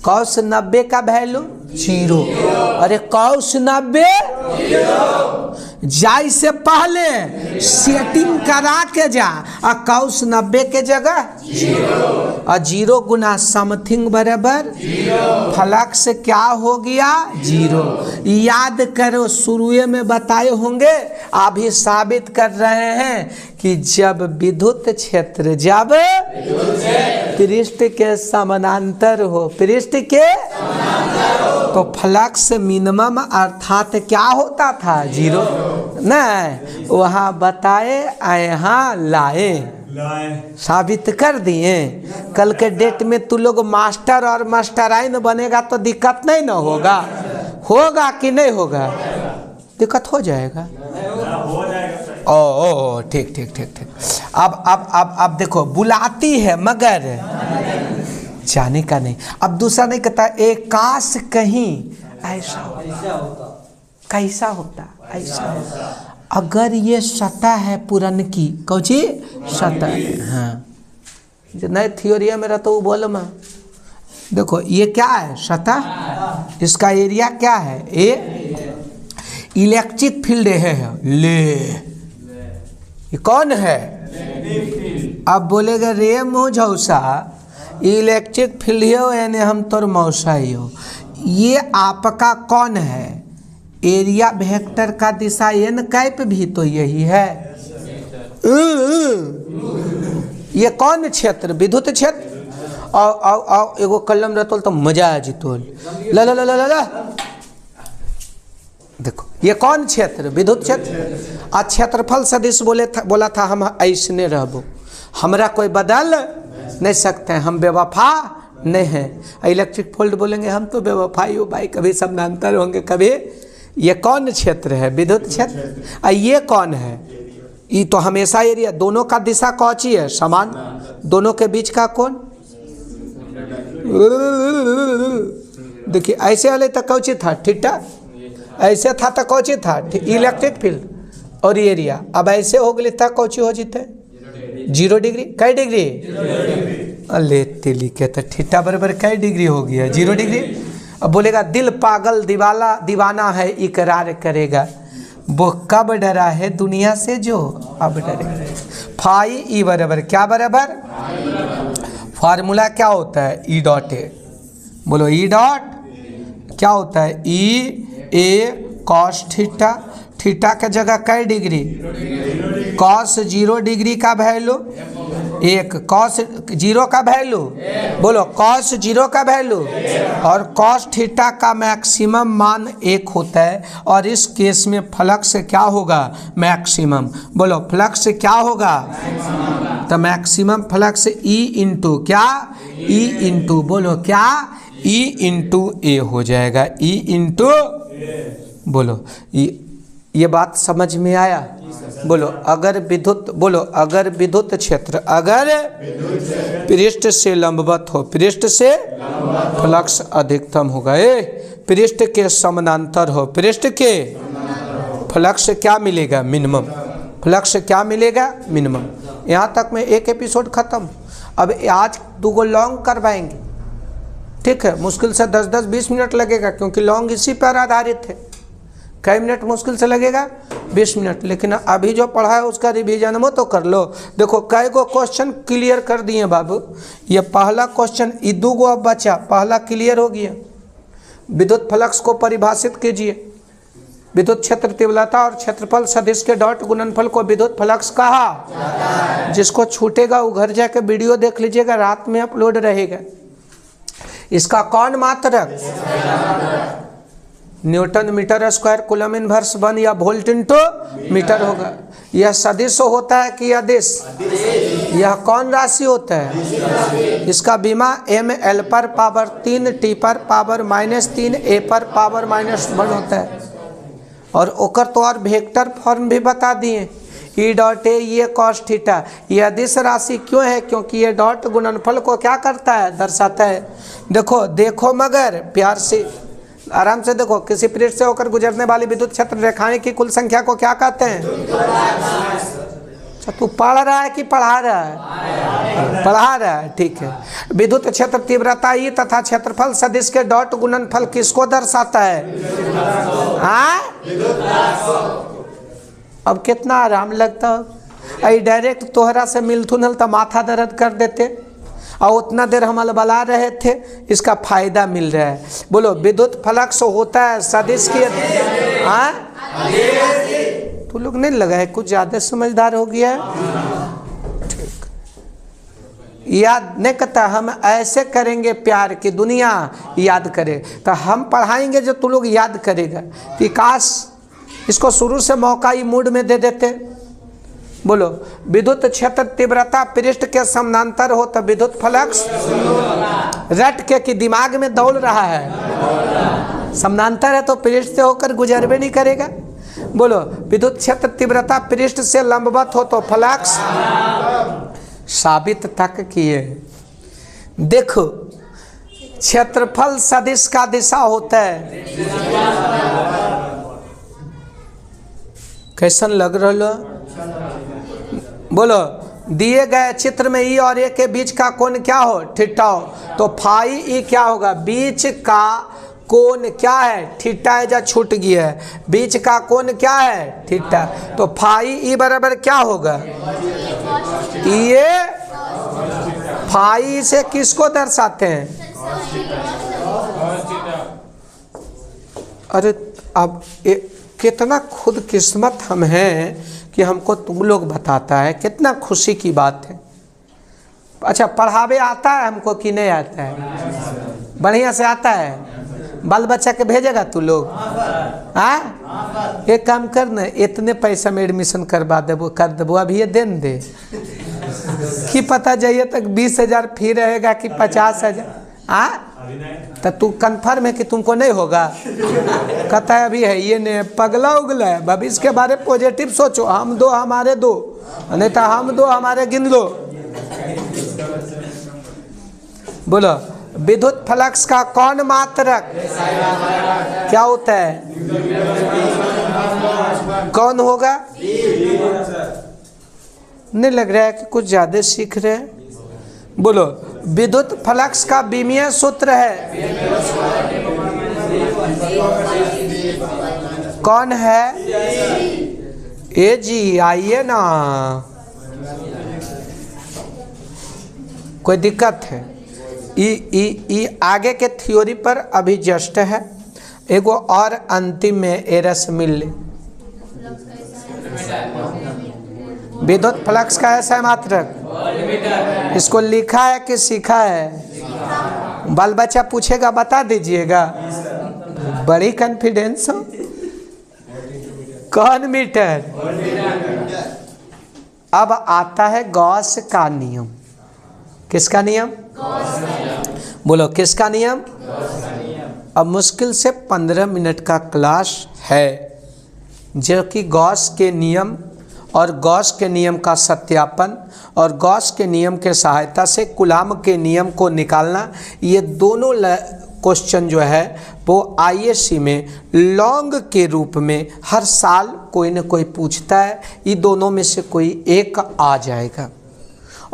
Speaker 1: कॉस 90 का वैल्यू 0। अरे कॉस 90 जाई से पहले सेटिंग करा के जा। और कॉस 90 के जगह 0 गुना समथिंग बराबर फलक से क्या हो गया? 0। याद करो शुरू में बताए होंगे, अभी साबित कर रहे हैं कि जब विद्युत क्षेत्र जब पृष्ठ के समानांतर हो, पृष्ठ के तो फ्लक्स मिनिमम अर्थात क्या होता था? 0। नहीं वहाँ बताए यहाँ लाए, साबित कर दिए। कल के डेट में तू लोग मास्टर और मास्टराइन बनेगा तो दिक्कत नहीं ना होगा? होगा कि नहीं होगा? दिक्कत हो जाएगा। ओ ठीक ठीक ठीक ठीक। अब देखो बुलाती है मगर जाने का नहीं। अब दूसरा नहीं कहता एकाश कहीं ऐसा होता, कैसा होता? ऐसा होता। अगर ये सतह है पुरन की कौची सतह है। हाँ जो नए थियोरी में रहता वो बोलो मैं देखो ये क्या है? सतह। इसका एरिया क्या है? ए इलेक्ट्रिक फील्ड है। ले ये कौन है? अब बोलेगा रे मुझौसा इलेक्ट्रिक फील्ड हो यानी हम तोर मौसाई हो। ये आपका कौन है? एरिया वेक्टर का दिशा एन कैप भी तो यही है। ये कौन क्षेत्र? विद्युत क्षेत्र। आओ एगो कलम रहतोल तो मजा आ जितोल। ला ला ला ला ला देखो ये कौन क्षेत्र? विद्युत क्षेत्र। आ क्षेत्रफल सदिश बोला था हम ऐसने रहबो, हमरा कोई बदल नहीं सकते हैं, हम बेवफा नहीं हैं। इलेक्ट्रिक फील्ड बोलेंगे हम तो बेवफाई हो भाई, कभी समानांतर होंगे कभी। ये कौन क्षेत्र है? विद्युत क्षेत्र। ये कौन है? ये तो हमेशा एरिया, दोनों का दिशा कौची है? समान। दोनों के बीच का कौन? देखिए ऐसे वाले तो कौची था? थीटा। ऐसे था तो कौची था? इलेक्ट्रिक फील्ड और एरिया। अब ऐसे हो गए तक कौची हो जीते? 0 डिग्री। कै डिग्री? लेते लिखे तो थीटा बराबर कै डिग्री हो गया? 0 डिग्री। अब बोलेगा दिल पागल दीवाना है इकरार करेगा, वो कब डरा है दुनिया से जो अब डरेगा। फाई ई बराबर क्या बराबर? फार्मूला क्या होता है? E dot A. बोलो ई डॉट क्या होता है? ई ए कॉस थीटा। थीटा के जगह कै डिग्री? कॉस 0 डिग्री का वैल्यू 1, कॉस 0 का वैल्यू, बोलो कॉस 0 का वैल्यू, और कॉस थीटा का मैक्सिमम मान 1 होता है। और इस केस में फ्लक्स क्या होगा? मैक्सिमम। बोलो फ्लक्स क्या होगा? तो मैक्सिमम फ्लक्स ई इंटू क्या? ई इंटू, बोलो क्या? ई इंटू ए हो जाएगा। ई इंटू, बोलो ये बात समझ में आया? बोलो अगर विद्युत, बोलो अगर विद्युत क्षेत्र अगर पृष्ठ से लंबवत हो, पृष्ठ से फ्लक्स अधिकतम होगा। पृष्ठ के समानांतर हो, पृष्ठ के फ्लक्स क्या मिलेगा? मिनिमम। फ्लक्स क्या मिलेगा? मिनिमम। यहाँ तक में एक एपिसोड खत्म। अब आज 2 लॉन्ग करवाएंगे, ठीक है? मुश्किल से 10-20 मिनट लगेगा, क्योंकि लॉन्ग इसी पर आधारित है। कई मिनट मुश्किल से लगेगा? 20 मिनट। लेकिन अभी जो पढ़ा है उसका रिवीजन वो तो कर लो। देखो कई को क्वेश्चन क्लियर कर दिए बाबू। ये पहला क्वेश्चन, ये 2 अब बचा, पहला क्लियर हो गया। विद्युत फ्लक्स को परिभाषित कीजिए। विद्युत क्षेत्र तीव्रता और क्षेत्रफल सदिश के डॉट गुणनफल को विद्युत फ्लक्स कहा। जिसको छूटेगा वो घर जाके वीडियो देख लीजिएगा, रात में अपलोड रहेगा। इसका कौन मात्रक? Newton metre square coulomb inverse 1 या वोल्ट इंटू मीटर होगा। यह सदिश होता है कि अदिश? यह कौन राशि होता है? इसका बीमा ml पर पावर 3 t पर पावर -3 a पर पावर -1 होता है। और ओकर तो और वेक्टर फॉर्म भी बता दिए। ई डॉट ए ये कॉस थीटा, ये अदिश राशि क्यों है? क्योंकि ये डॉट गुणनफल को क्या करता है? दर्शाता है। देखो मगर प्यार से आराम से देखो। किसी पृष्ठ से होकर गुजरने वाली विद्युत क्षेत्र रेखाएं की कुल संख्या को क्या कहते हैं? अच्छा तू पढ़ रहा है कि पढ़ा रहा है? पढ़ा रहा है, ठीक है। विद्युत क्षेत्र तीव्रता ई तथा क्षेत्रफल सदिश के डॉट गुणनफल किसको दर्शाता है? अब कितना आराम लगता है। डायरेक्ट तोहरा से मिलथुन तो माथा दर्द कर देते, और उतना देर हम अलबला रहे थे, इसका फायदा मिल रहा है। बोलो विद्युत फ्लक्स होता है सदिश की। हाँ तू लोग नहीं लगा है कुछ ज़्यादा समझदार हो गया है? ठीक, याद नहीं करता। हम ऐसे करेंगे प्यार की दुनिया याद करे, तो हम पढ़ाएंगे जो तू लोग याद करेगा। कि काश इसको शुरू से मौका ही मूड में दे देते। बोलो विद्युत क्षेत्र तीव्रता पृष्ठ के समानांतर हो तो विद्युत फ्लक्स रट के कि दिमाग में दौड़ रहा है। समानांतर है तो पृष्ठ से होकर गुजरबे नहीं करेगा। बोलो विद्युत क्षेत्र तीव्रता पृष्ठ से लंबवत हो तो फ्लक्स साबित तक किए। देखो क्षेत्रफल सदिश का दिशा होता है। कैसन लग रहा? बोलो दिए गए चित्र में ई और ए के बीच का कोण क्या हो? थीटा हो। तो फाई ई क्या होगा? बीच का कोण क्या है? थीटा है। जा छूट गया है। बीच का कोण क्या है? थीटा। तो फाई ई बराबर क्या होगा? ये फाई से किसको दर्शाते हैं? अरे अब कितना खुद किस्मत हम हैं कि हमको तुम लोग बताता है, कितना खुशी की बात है। अच्छा, पढ़ावे आता है हमको कि नहीं आता है? बढ़िया से आता है? बाल बच्चा के भेजेगा तू लोग? हाँ, एक काम कर ना, इतने पैसा में एडमिशन करवा देबो, कर देबो, अभी ये देन दे कि पता जाइए तक 20,000 फी रहेगा कि 50,000। हाँ, तो तू कन्फर्म है कि तुमको नहीं होगा? कहता है अभी है ये नहीं, पगला उगला है। भविष्य के बारे पॉजिटिव सोचो, हम दो हमारे दो, नहीं तो हम दो हमारे गिन लो। बोलो, विद्युत फ्लक्स का कौन मात्रक क्या होता है? कौन होगा? नहीं लग रहा है कि कुछ ज्यादा सीख रहे हैं। बोलो, विद्युत फ्लक्स का विमीय सूत्र है कौन है? ए जी आइए ना, कोई दिक्कत है? आगे के थ्योरी पर अभी जस्ट है, एगो और अंतिम में एरस मिल ले। विद्युत फ्लक्स का ऐसा मात्रक, इसको लिखा है कि सीखा है? बाल बच्चा पूछेगा बता दीजिएगा, बड़ी कॉन्फिडेंस हो। कौन मीटर? अब आता है गॉस का नियम। किसका नियम? बोलो, किसका नियम? अब मुश्किल से 15 मिनट का क्लास है जो कि गॉस के नियम और गॉस के नियम का सत्यापन और गॉस के नियम के सहायता से कूलाम के नियम को निकालना, ये दोनों क्वेश्चन जो है वो आईएससी में लॉन्ग के रूप में हर साल कोई न कोई पूछता है। ये दोनों में से कोई एक आ जाएगा।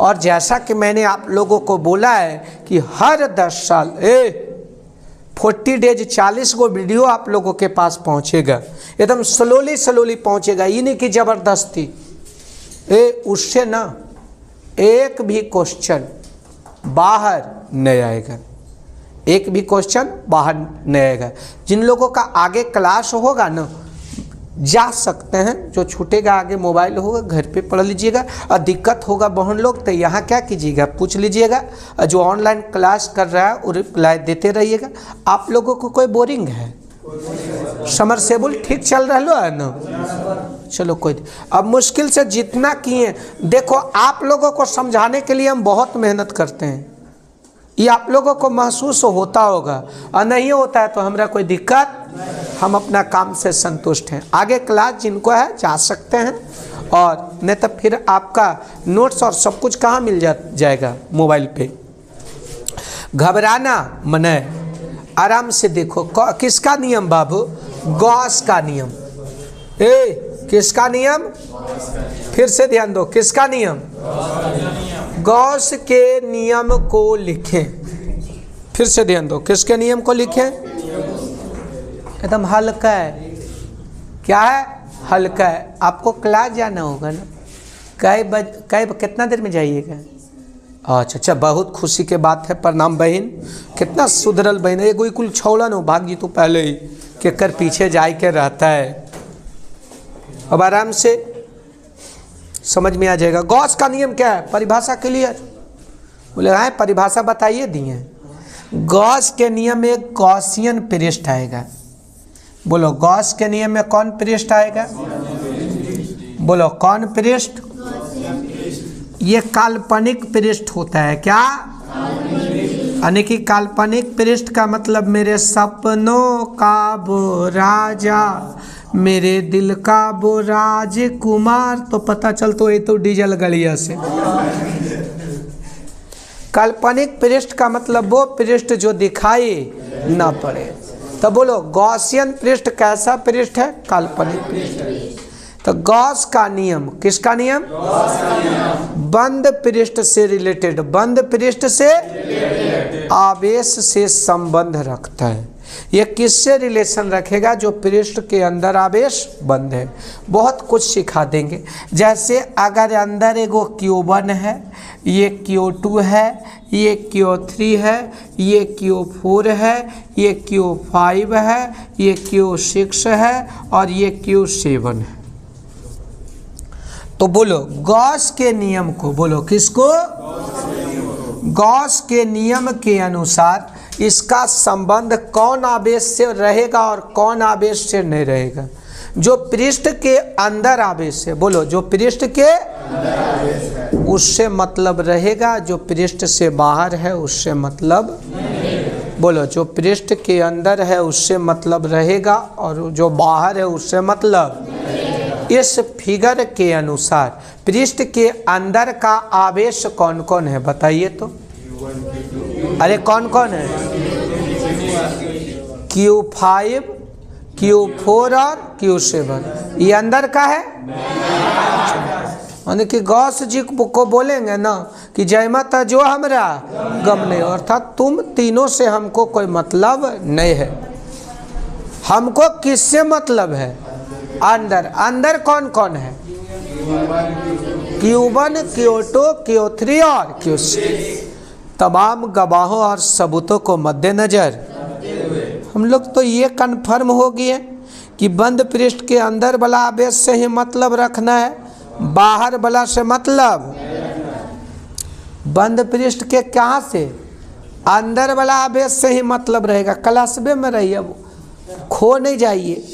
Speaker 1: और जैसा कि मैंने आप लोगों को बोला है कि हर 10 साल 40 डेज 40 गो वीडियो आप लोगों के पास पहुंचेगा, एकदम स्लोली पहुंचेगा, ये नहीं कि ज़बरदस्ती। उससे ना एक भी क्वेश्चन बाहर नहीं आएगा, एक भी क्वेश्चन बाहर नहीं आएगा। जिन लोगों का आगे क्लास होगा ना, जा सकते हैं, जो छूटेगा आगे मोबाइल होगा घर पे पढ़ लीजिएगा। और दिक्कत होगा बहन लोग तो यहाँ क्या कीजिएगा, पूछ लीजिएगा। और जो ऑनलाइन क्लास कर रहा है वो रिप्लाई देते रहिएगा। आप लोगों को कोई बोरिंग है? समरसेबुल ठीक चल रहा है ना? चलो कोई। अब मुश्किल से जितना किए, देखो आप लोगों को समझाने के लिए हम बहुत मेहनत करते हैं, ये आप लोगों को महसूस होता होगा, और नहीं होता है तो हमारा कोई दिक्कत, हम अपना काम से संतुष्ट हैं। आगे क्लास जिनको है जा सकते हैं, और नहीं तो फिर आपका नोट्स और सब कुछ कहाँ मिल जाएगा? मोबाइल पे। घबराना मने, आराम से देखो। किसका नियम बाबू? गॉस का नियम। किसका नियम? फिर से ध्यान दो, किसका नियम? गॉस के नियम को लिखें। फिर से ध्यान दो, किसके नियम को लिखें? एकदम हल्का है। क्या है? हल्का है। आपको क्लास जाना होगा ना? कितना देर में जाइएगा? अच्छा, बहुत खुशी के बात है। प्रणाम बहन, कितना सुधरल बहन है। एगो कुल छौलन हो, भाग जी तो पहले ही के कर पीछे जाए के रहता है। अब आराम से समझ में आ जाएगा। गॉस का नियम क्या है? परिभाषा के लिए बोले हाँ, परिभाषा बताइए दिए। गॉस के नियम में गॉसियन पृष्ठ आएगा। बोलो, गॉस के नियम में कौन पृष्ठ आएगा? बोलो, कौन पृष्ठ? ये काल्पनिक पृष्ठ होता है। क्या? यानी कि काल्पनिक पृष्ठ का मतलब मेरे सपनों का वो राजा, मेरे दिल का वो राजकुमार। तो पता चलता ये तो डीजल गलिया से। काल्पनिक पृष्ठ का मतलब वो पृष्ठ जो दिखाई ना पड़े। तो बोलो, गॉसियन पृष्ठ कैसा पृष्ठ है? काल्पनिक पृष्ठ। तो गॉस का नियम, किसका नियम? बंद पृष्ठ से रिलेटेड, बंद पृष्ठ से आवेश से संबंध रखता है। ये किससे रिलेशन रखेगा? जो पृष्ठ के अंदर आवेश बंद है। बहुत कुछ सिखा देंगे। जैसे अगर अंदर एगो Q1 है, ये Q2 है, ये Q3 है, ये Q4 है, ये Q5 है, ये Q6 है और ये Q7 है। तो बोलो गॉस के नियम को, बोलो किसको? गॉस के नियम के अनुसार इसका संबंध कौन आवेश से रहेगा और कौन आवेश से नहीं रहेगा? जो पृष्ठ के अंदर आवेश है, बोलो जो पृष्ठ के उससे मतलब रहेगा, जो पृष्ठ से बाहर है उससे मतलब, बोलो जो पृष्ठ के अंदर है उससे मतलब रहेगा और जो बाहर है उससे मतलब। इस फिगर के अनुसार पृष्ठ के अंदर का आवेश कौन कौन है बताइए तो? अरे कौन कौन है? Q5, Q4 और Q7 ये अंदर का है। यानी कि गॉस जी को बोलेंगे ना कि जय माता जो हमरा गम नहीं, अर्थात तुम तीनों से हमको कोई मतलब नहीं है। हमको किससे मतलब है? अंदर। अंदर कौन कौन है? Q1, Q2, Q3 और Q6। तमाम गवाहों और सबूतों को मद्देनजर हम लोग तो ये कन्फर्म हो गए कि बंद पृष्ठ के अंदर वाला आवेश से ही मतलब रखना है, बाहर वाला से मतलब। बंद पृष्ठ के कहाँ से? अंदर वाला आवेश से ही मतलब रहेगा। क्लासवे में रहिए, खो नहीं जाइए।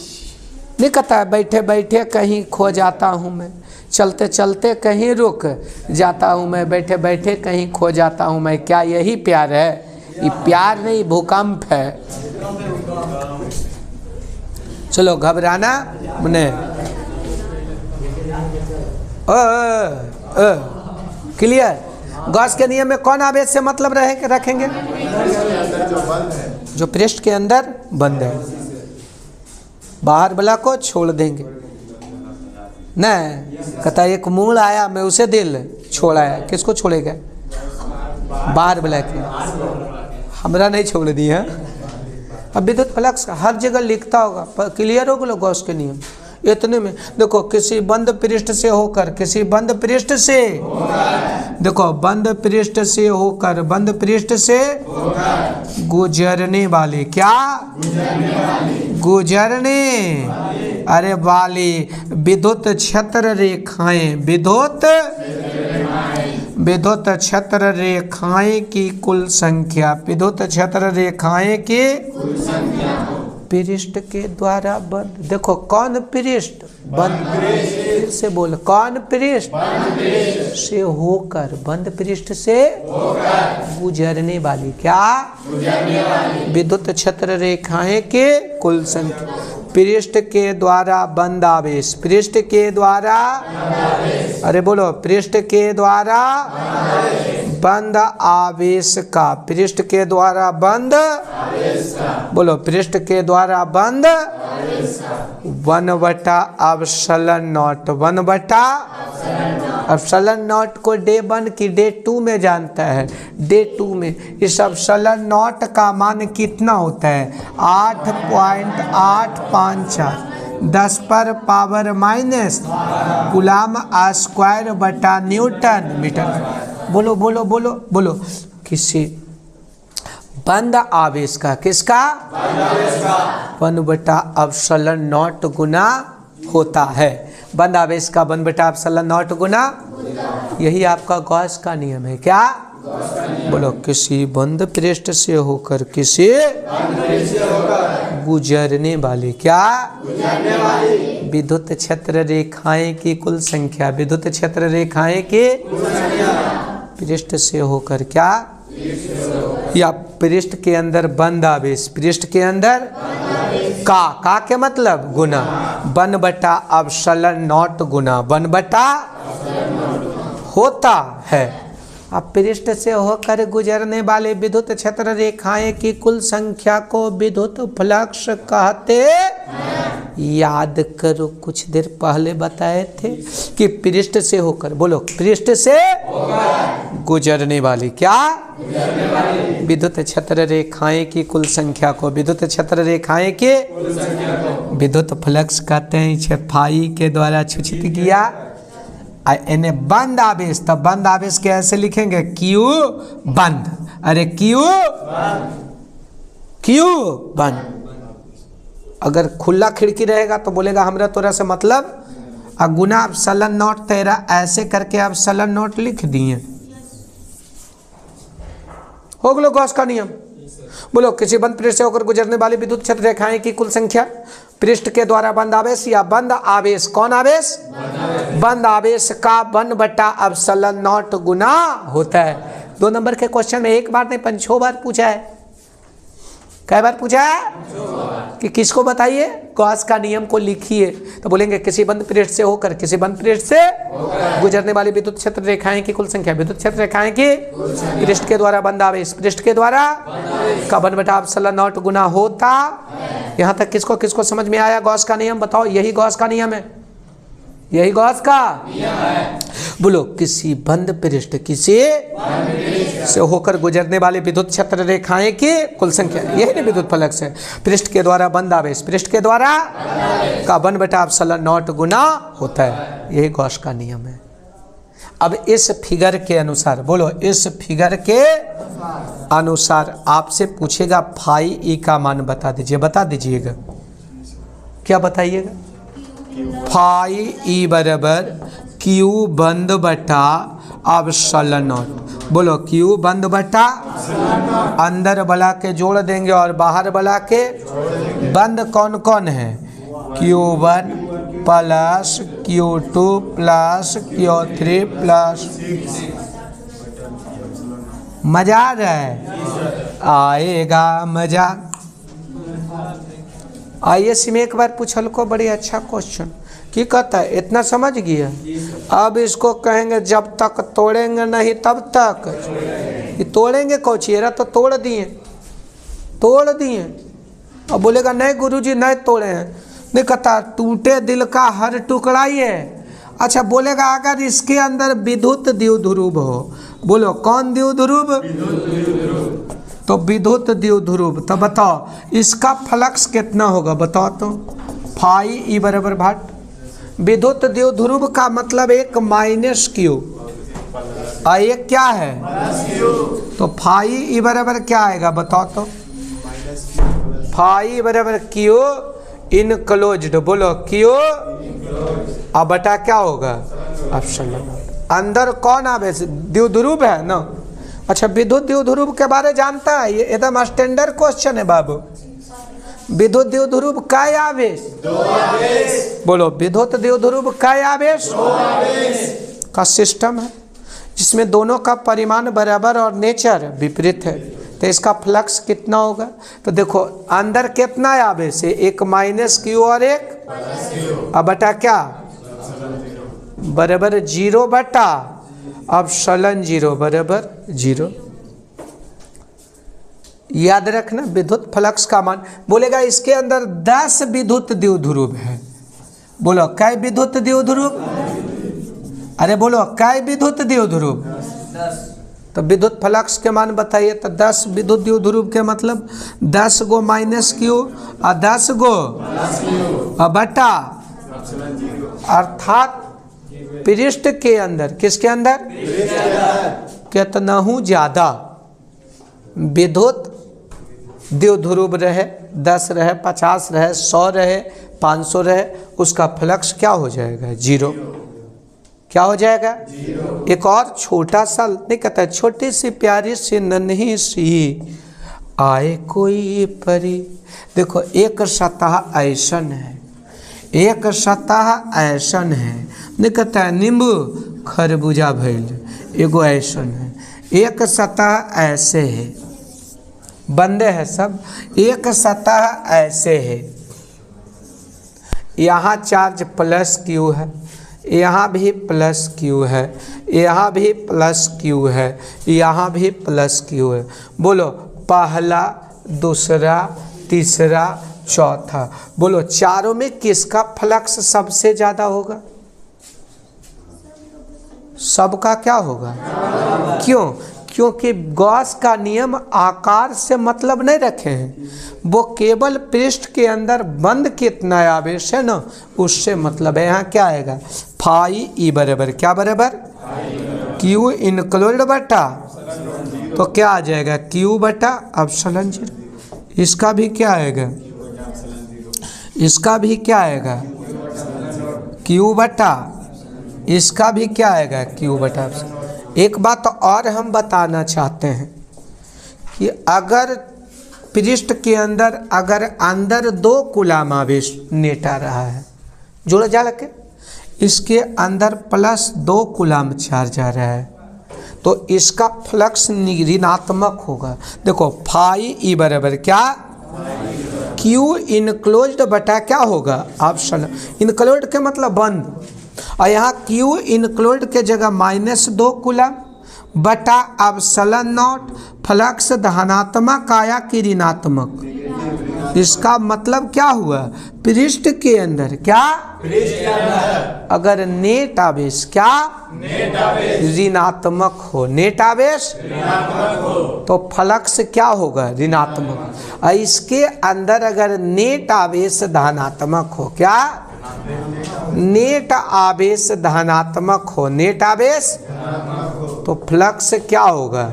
Speaker 1: नहीं कहता है बैठे बैठे कहीं खो जाता हूँ मैं, चलते चलते कहीं रुक जाता हूँ मैं, बैठे बैठे कहीं खो जाता हूँ मैं। क्या यही प्यार है? ये प्यार नहीं, भूकंप है। चलो घबराना नहीं। क्लियर? गॉस के नियम में कौन आवेश से मतलब रखेंगे? जो पृष्ठ के अंदर बंद है, बाहर वाला को छोड़ देंगे। नहीं कहता एक मूल आया मैं उसे दिल छोड़ाया। किसको छोड़ेगा? बाहर वाला के। हमरा नहीं छोड़ दिया। अब विद्युत फ्लक्स हर जगह लिखता होगा, क्लियर हो गया गॉस के नियम। इतने में देखो किसी बंद पृष्ठ से होकर, किसी बंद पृष्ठ से, देखो बंद पृष्ठ से होकर, बंद पृष्ठ से गुजरने वाली, क्या गुजरने अरे वाली विद्युत क्षेत्र रेखाएं, विद्युत क्षेत्र रेखाएं की कुल संख्या, विद्युत क्षेत्र रेखाएं की पृष्ठ के द्वारा बंद। देखो कौन पृष्ठ? बंद। फिर से बोल, कौन पृष्ठ? से होकर, बंद पृष्ठ से गुजरने वाली, क्या विद्युत क्षेत्र रेखाएं के कुल संख्या। पृष्ठ के द्वारा बंद आवेश, पृष्ठ के द्वारा, अरे बोलो पृष्ठ के द्वारा बंद आवेश का, पृष्ठ के द्वारा बंद, बोलो पृष्ठ के द्वारा बंद 1/ε0, 1/ε0 को डे 1 की डे 2 में जानता है। डे 2 में इस ε0 का मान कितना होता है? 8.854 10 पर पावर माइनस कूलम स्क्वायर बटा न्यूटन मीटर। बोलो बोलो बोलो बोलो। किसी बंद आवेश का, किसका? 1/ε0 गुना होता है। बंद आवेश का 1/ε0 गुना, यही आपका गॉस का नियम है। क्या? बोलो किसी बंद पृष्ठ से होकर, किसी गुजरने वाली, क्या विद्युत क्षेत्र रेखाएं की कुल संख्या, विद्युत क्षेत्र रेखाएं के पृष्ठ से होकर, क्या या पृष्ठ के अंदर बंद आवेश, पृष्ठ के अंदर का के मतलब गुना 1/ε0 गुना 1/ होता है। अब पृष्ठ से होकर गुजरने वाले विद्युत क्षेत्र रेखाएं की कुल संख्या को विद्युत फ्लक्स कहते। याद करो कुछ देर पहले बताए थे कि पृष्ठ से होकर, बोलो पृष्ठ से गुजरने वाली, क्या विद्युत क्षेत्र रेखाएं की कुल संख्या को, विद्युत क्षेत्र रेखाएं के विद्युत फ्लक्स कहते हैं। इसे फाई के द्वारा सूचित किया। इन्हें बंद आवेश, तब बंद आवेश कैसे लिखेंगे? क्यू बंद। अरे क्यू बंद। अगर खुला खिड़की रहेगा तो बोलेगा हमरा तोरा से मतलब, गुना आप सलन नोट तेरा ऐसे करके आप सलन नोट लिख दिए। हो गया गॉस का नियम। बोलो किसी बंद पृष्ठ से होकर गुजरने वाली विद्युत क्षेत्र रेखाएं की कुल संख्या पृष्ठ के द्वारा बंद आवेश या बंद आवेश, कौन आवेश? बंद आवेश का 1 अब सलन नॉट गुना होता है। 2 नंबर के क्वेश्चन में एक बार नहीं 5 बार पूछा है। कई बार पूछा है कि किसको बताइए? गॉस का नियम को लिखिए। तो बोलेंगे किसी बंद पृष्ठ से होकर, किसी बंद पृष्ठ से गुजरने वाली विद्युत क्षेत्र रेखाएं की कुल संख्या, विद्युत क्षेत्र रेखाएं की पृष्ठ के द्वारा बंद आवेश, पृष्ठ के द्वारा का 1/ε0 गुना होता। यहाँ तक किसको किसको समझ में आया गॉस का नियम? बताओ। यही गॉस का नियम है, यही गॉस का नियम है। बोलो किसी बंद पृष्ठ, किसी से होकर गुजरने वाले विद्युत क्षेत्र रेखाएं की कुल संख्या, यही नहीं विद्युत फ्लक्स है। पृष्ठ के द्वारा बंद आवेश, पृष्ठ के द्वारा का 1/ε0 गुना होता है, यही गॉस का नियम है। अब इस फिगर के अनुसार, बोलो इस फिगर के अनुसार आपसे पूछेगा फाई ई का मान बता दीजिए। बता दीजिएगा, क्या बताइएगा? फाई ई बराबर क्यू बंद बटा एप्सिलॉन नॉट। बोलो क्यू बंद बटा, अंदर वाला के जोड़ देंगे और बाहर वाला के बंद कौन कौन है? Q1 plus Q2 plus Q3 plus. मजा आ रहा है? आएगा मजा। आइए में एक बार पूछल को, बड़ी अच्छा क्वेश्चन। की कहता है? इतना समझ गया। अब इसको कहेंगे जब तक तोड़ेंगे नहीं तब तक। ये तोड़ेंगे कोचिएरा तो तोड़ दिए, तोड़ दिए। अब बोलेगा नहीं गुरुजी नहीं तोड़े हैं। नहीं कहता टूटे दिल का हर टुकड़ा ही है। अच्छा बोलेगा अगर इसके अंदर विद्युत द्विध्रुव हो, बोलो कौन द्विध्रुव? तो विद्युत द्विध्रुव। तो बताओ इसका फ्लक्स कितना होगा? बताओ तो। फाई ई बराबर भाट, विद्युत द्विध्रुव का मतलब एक माइनस क्यू और एक क्या है? तो फाई ई बराबर क्या आएगा? बताओ तो। फाई बराबर क्यू इनक्लोज्ड। बोलो क्यू अब बटा क्या होगा? एप्सिलॉन। अंदर कौन आवेश? द्विध्रुव है ना। अच्छा विद्युत द्विध्रुव के बारे जानता है? ये एकदम स्टैंडर्ड क्वेश्चन है बाबू। विद्युत द्विध्रुव का आवेश? बोलो विद्युत द्विध्रुव का आवेश का सिस्टम है जिसमें दोनों का परिमाण बराबर और नेचर विपरीत है। तो इसका फ्लक्स कितना होगा? तो देखो अंदर कितना आवेश है? एक माइनस क्यू और एक अब बटा क्या बराबर 0 बटा एप्सिलॉन 0 बराबर 0। याद रखना विद्युत फ्लक्स का मान। बोलेगा इसके अंदर 10 विद्युत द्विध्रुव है। बोलो कै विद्युत द्विध्रुव? अरे बोलो कै विद्युत द्विध्रुव? 10। तो विद्युत फ्लक्स के मान बताइए। तो 10 विद्युत द्विध्रुव के मतलब 10 गो माइनस क्यू और 10 गो बटा, अर्थात पृष्ठ के अंदर, किसके अंदर? कितना हूँ ज्यादा विद्युत द्विध्रुव रहे, 10 रहे, 50 रहे, 100 रहे, 500 रहे, उसका फ्लक्स क्या हो जाएगा? 0। क्या हो जाएगा? 0। एक और छोटा सा नहीं कहता है, छोटी सी प्यारी सी नन्ही सी आए कोई परी। देखो एक सतह ऐसन है, एक सतह ऐसन है। नहीं कहता है नींबू खरबूजा भइल, एगो ऐसन है। एक सतह ऐसे है, बंदे हैं सब। एक सतह ऐसे है, यहाँ चार्ज प्लस क्यू है, यहाँ भी प्लस क्यू है, यहाँ भी प्लस क्यू है, यहाँ भी प्लस क्यू है। बोलो पहला, दूसरा, तीसरा, चौथा। बोलो चारों में किसका फ्लक्स सबसे ज़्यादा होगा? सबका क्या होगा? क्यों? क्योंकि गॉस का नियम आकार से मतलब नहीं रखे हैं, वो केवल पृष्ठ के अंदर बंद कितना आवेश है ना उससे मतलब है। यहाँ क्या आएगा, फाई ई बराबर क्या बराबर क्यू इनक्लोज्ड बटा, तो क्या आ जाएगा क्यू बटा एप्सिलॉन जीरो। इसका भी क्या आएगा, इसका भी क्या आएगा क्यू बटा, इसका भी क्या आएगा क्यू बटा एप्सिलॉन। एक बात और हम बताना चाहते हैं कि अगर पृष्ठ के अंदर अंदर 2 कूलाम आवेश नेट आ रहा है जोड़ जाल के, इसके अंदर +2 कूलाम चार्ज आ रहा है, तो इसका फ्लक्स ऋणात्मक होगा। देखो फाई ई बराबर क्या क्यू इनक्लोज्ड बटा क्या होगा एप्सिलॉन। इनक्लोज्ड के मतलब बंद, और यहाँ क्यू इनक्लोज्ड के जगह -2 कूलम बटा एप्सिलॉन नॉट, फ्लक्स धनात्मक आया कि ऋणात्मक। इसका मतलब क्या हुआ, पृष्ठ के अंदर क्या, अगर नेट आवेश क्या ऋणात्मक हो, नेट आवेश तो फ्लक्स क्या होगा ऋणात्मक, और इसके अंदर अगर नेट आवेश धनात्मक हो, क्या नेट आवेश धनात्मक हो, नेट आवेश तो फ्लक्स क्या होगा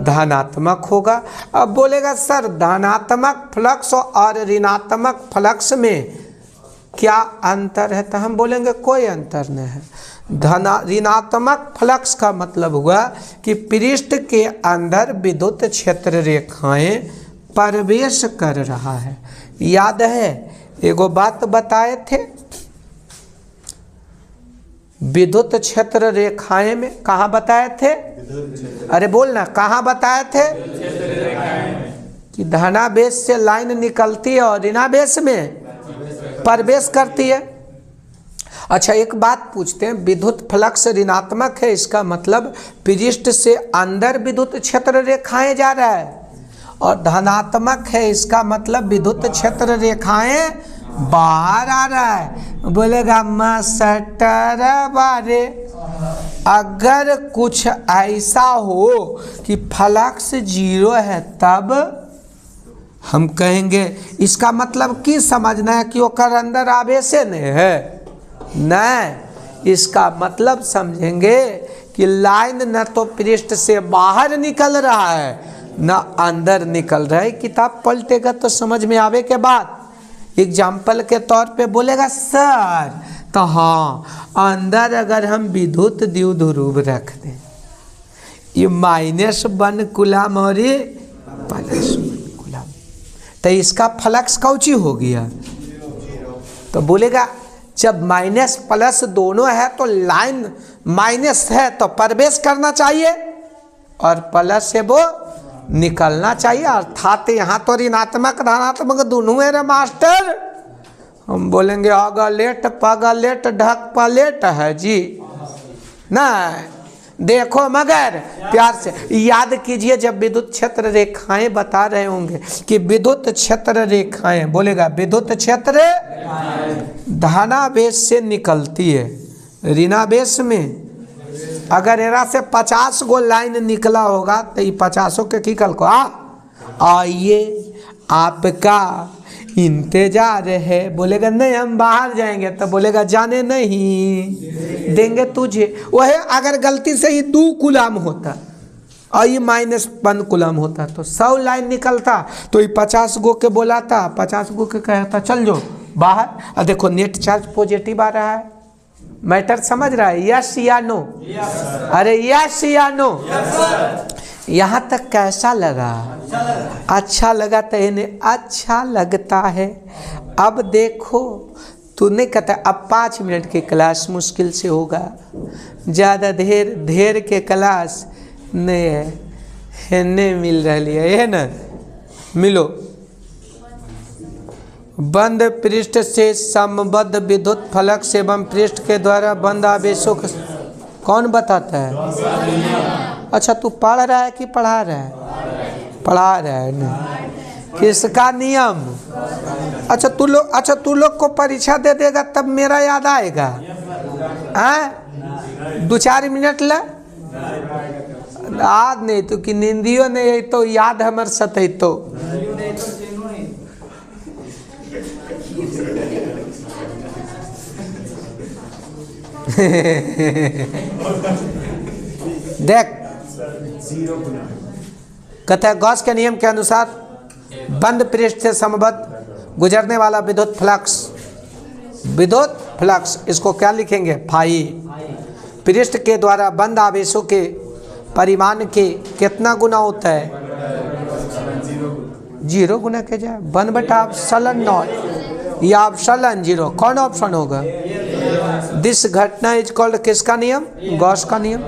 Speaker 1: धनात्मक होगा। अब बोलेगा सर धनात्मक फ्लक्स और ऋणात्मक फ्लक्स में क्या अंतर है, तो हम बोलेंगे कोई अंतर नहीं है। ऋणात्मक फ्लक्स का मतलब हुआ कि पृष्ठ के अंदर विद्युत क्षेत्र रेखाएं प्रवेश कर रहा है। याद है एगो बात बताए थे, विद्युत क्षेत्र रेखाएं में कहाँ बताए थे, अरे बोलना कहाँ बताए थे कि धनावेश से लाइन निकलती है और ऋणावेश में प्रवेश करती है। अच्छा एक बात पूछते हैं, विद्युत फ्लक्स ऋणात्मक है, इसका मतलब पृष्ठ से अंदर विद्युत क्षेत्र रेखाएं जा रहा है, और धनात्मक है इसका मतलब विद्युत क्षेत्र रेखाएं बाहर आ रहा है। बोलेगा मास्टर बारे, अगर कुछ ऐसा हो कि फ्लक्स 0 है तब हम कहेंगे इसका मतलब की समझना है कि ओकर अंदर आवेश नहीं है, नहीं, इसका मतलब समझेंगे कि लाइन न तो पृष्ठ से बाहर निकल रहा है न अंदर निकल रहा है। किताब पलटेगा तो समझ में आवे के बाद एग्जाम्पल के तौर पे बोलेगा सर, तो हाँ अंदर अगर हम विद्युत द्विध्रुव रख दें, ये -1 कूलम और ये +1 कूलम, तो इसका फ्लक्स कौची हो गया, तो बोलेगा जब माइनस प्लस दोनों है तो लाइन माइनस है तो प्रवेश करना चाहिए और प्लस से वो निकलना चाहिए, अर्थात यहाँ तो ऋणात्मक धनात्मक दोनों है रे मास्टर। हम बोलेंगे अगलेट पगलेट ढक पलेट है जी, नहीं देखो मगर प्यार से याद कीजिए, जब विद्युत क्षेत्र रेखाएं बता रहे होंगे कि विद्युत क्षेत्र रेखाएं, बोलेगा विद्युत क्षेत्र धनावेश से निकलती है, ऋणावेश में अगर एरा से 50 गो लाइन निकला होगा तो ये 50 के निकल को आइए आपका इंतजार है। बोलेगा नहीं हम बाहर जाएंगे, तो बोलेगा जाने नहीं देंगे तुझे। वह अगर गलती से ही 2 कूलम होता और ये -1 कूलम होता तो 100 लाइन निकलता, तो ये 50 गो के बोलाता, 50 गो के कहता चल जो बाहर। और देखो नेट चार्ज पॉजिटिव आ रहा है, मैटर समझ रहा है, यस या नो, अरे यस या नो, यहाँ तक कैसा लगा, अच्छा लगा, तो इन्हें अच्छा लगता है। अब देखो तूने कहता अब 5 मिनट की क्लास मुश्किल से होगा, ज़्यादा देर के क्लास नहीं है, नहीं मिल रही है ना, मिलो। बंद पृष्ठ से समबद्ध विद्युत फ्लक्स एवं पृष्ठ के द्वारा बंद आवेशों को कौन बताता है? अच्छा तू पढ़ रहा है कि पढ़ा रहा है? पढ़ा रहा है ना, किसका नियम? अच्छा तू लोग को परीक्षा दे देगा तब मेरा याद आएगा, हाँ 2-4 मिनट ला याद नहीं तो कि निंदियो नहीं तो याद हमर सतै तो देख कहते हैं गॉस के नियम के अनुसार बंद पृष्ठ से समबद्ध गुजरने वाला विद्युत फ्लक्स इसको क्या लिखेंगे फाई पृष्ठ के द्वारा बंद आवेशों के परिमाण के कितना गुना होता है 0 गुना के जाए 1/(nॉट) या एप्सिलॉन 0 कौन ऑप्शन होगा? दिस घटना इज कॉल्ड किसका नियम? गॉस का नियम।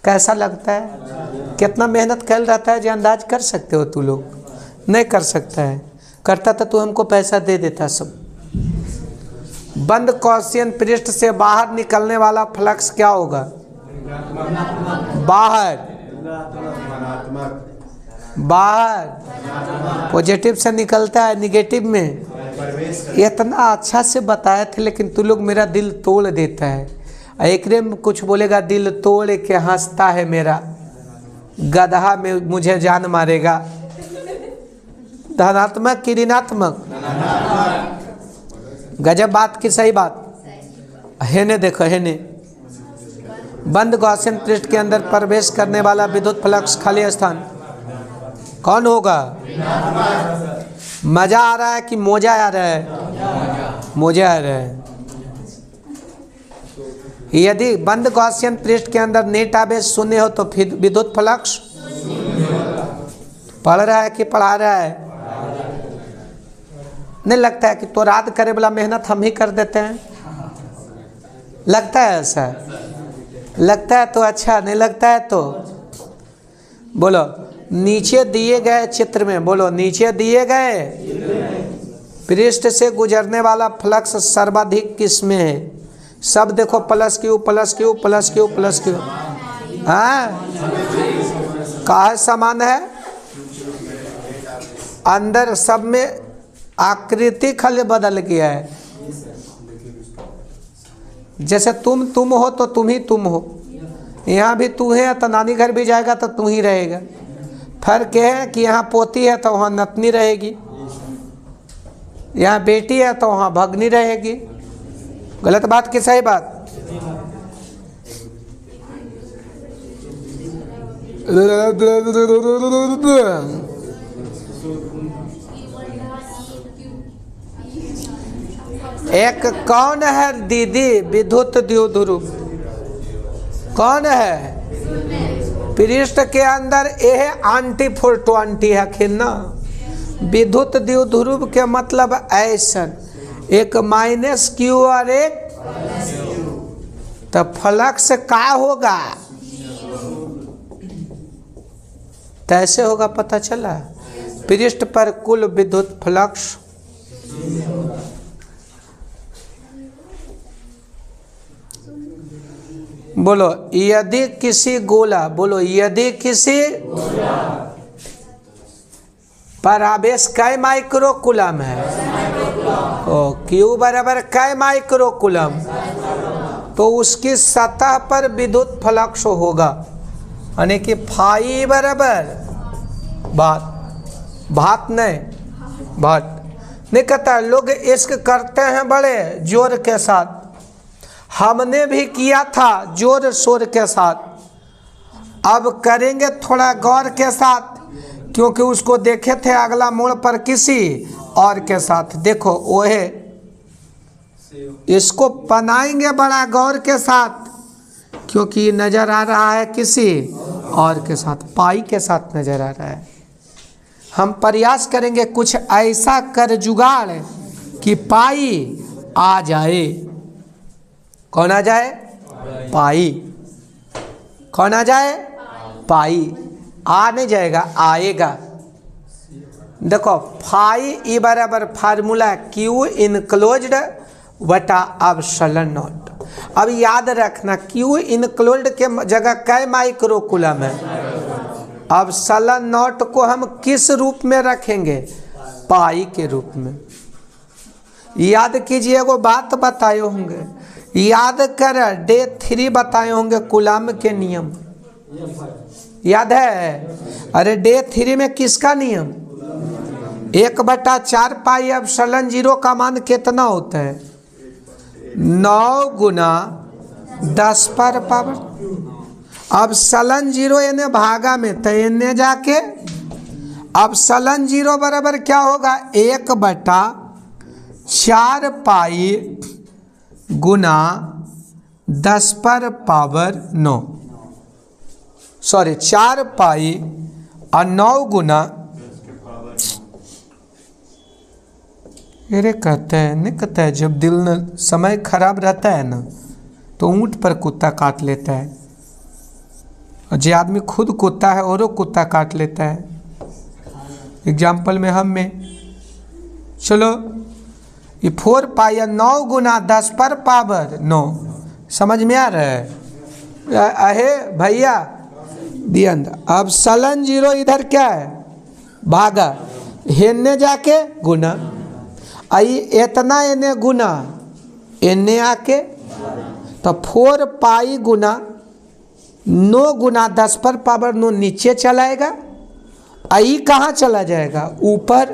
Speaker 1: कैसा लगता है? कितना मेहनत कर रहता है जो अंदाज कर सकते हो? तू लोग नहीं कर सकता है, करता तो तू हमको पैसा दे देता सब। बंद गॉसियन पृष्ठ से बाहर निकलने वाला फ्लक्स क्या होगा? बाहर पॉजिटिव से निकलता है निगेटिव में। इतना अच्छा से बताए थे लेकिन तू लोग मेरा दिल तोड़ देता है। एक में कुछ बोलेगा दिल तोड़ के हंसता है मेरा गधा में मुझे जान मारेगा। धनात्मक कि ऋणात्मक? गजब बात की सही बात है ने। देखो है ने बंद गॉसियन पृष्ठ के अंदर प्रवेश करने वाला विद्युत फ्लक्स खाली स्थान कौन होगा? मजा आ रहा है कि मोजा आ रहा है? मोजा आ रहा है। यदि बंद गॉसियन पृष्ठ के अंदर नेट आवेश शून्य हो तो फिर विद्युत फ्लक्स पढ़ रहा है कि पढ़ा रहा है? नहीं लगता है कि तो रात करे वाला मेहनत हम ही कर देते हैं? लगता है ऐसा? लगता है तो अच्छा, नहीं लगता है तो बोलो नीचे दिए गए चित्र में, बोलो नीचे दिए गए पृष्ठ से गुजरने वाला फ्लक्स सर्वाधिक किस में है? सब देखो plus Q plus Q plus Q plus Q. हाँ काहे समान है? अंदर सब में आकृति खाली बदल गया है। जैसे तुम हो तो तुम ही तुम हो, यहाँ भी तू है तो नानी घर भी जाएगा तो तू ही रहेगा। फर्क है कि यहाँ पोती है तो वहाँ नतनी रहेगी, यहाँ बेटी है तो वहाँ भगनी रहेगी। गलत बात कि सही बात? एक कौन है दीदी विद्युत द्विध्रुव? कौन है? पृष्ठ के अंदर यह आंटी 420 है खिन्ना। विद्युत द्विध्रुव के मतलब ऐसा एक -q और एक तो फ्लक्स का होगा कैसे होगा पता चला? पृष्ठ पर कुल विद्युत फ्लक्स बोलो यदि किसी गोला, बोलो यदि किसी पर आवेश कै माइक्रो कूलम है? ओ Q बराबर कै माइक्रो कूलम, तो उसकी सतह पर विद्युत फ्लक्स होगा यानी कि फाई बराबर भात नहीं कहता। लोग इश्क करते हैं बड़े जोर के साथ, हमने भी किया था जोर शोर के साथ, अब करेंगे थोड़ा गौर के साथ क्योंकि उसको देखे थे अगला मोड़ पर किसी और के साथ। देखो ओहे इसको बनाएंगे बड़ा गौर के साथ क्योंकि नजर आ रहा है किसी और के साथ, पाई के साथ नजर आ रहा है। हम प्रयास करेंगे कुछ ऐसा कर जुगाड़ कि पाई आ जाए। कौन आ जाए? पाई। कौन आ जाए? पाई। आ नहीं जाएगा, आएगा। देखो फाई ई बराबर फार्मूला Q इनक्लोज्ड बटा एप्सिलॉन नॉट। अब याद रखना Q इनक्लोज्ड के जगह कै माइक्रो कूलम है? एप्सिलॉन नॉट को हम किस रूप में रखेंगे? पाई के रूप में। याद कीजिए वो बात बताए होंगे, याद कर डे 3 बताए होंगे कूलम के नियम। याद है? अरे डे 3 में किसका नियम? 1/4 पाई एप्सिलॉन 0 का मान कितना होता है? 9 गुना 10 पर पावर। अब एप्सिलॉन 0 इन्हें भागा में तो इन्हें जाके अब एप्सिलॉन 0 बराबर क्या होगा? 1/4 पाई गुना 10 पर पावर 9, सॉरी 4 पाई और 9 गुना, अरे कहते हैं नहीं कहता है, जब दिल न समय खराब रहता है ना तो ऊँट पर कुत्ता काट लेता है, और जो आदमी खुद कुत्ता है औरों कुत्ता काट लेता है। एग्जाम्पल में हम में चलो ये 4 पाई 9 गुना 10 पर पावर 9, समझ में आ रहा है? अहे भैया दियंद। अब एप्सिलॉन 0 इधर क्या है? भागा, हेने जाके गुना, आई इतना इन्हें गुना इन्हें आके, तो 4 पाई गुना 9 गुना 10 पर पावर 9 नीचे चलाएगा, आई कहाँ चला जाएगा? ऊपर।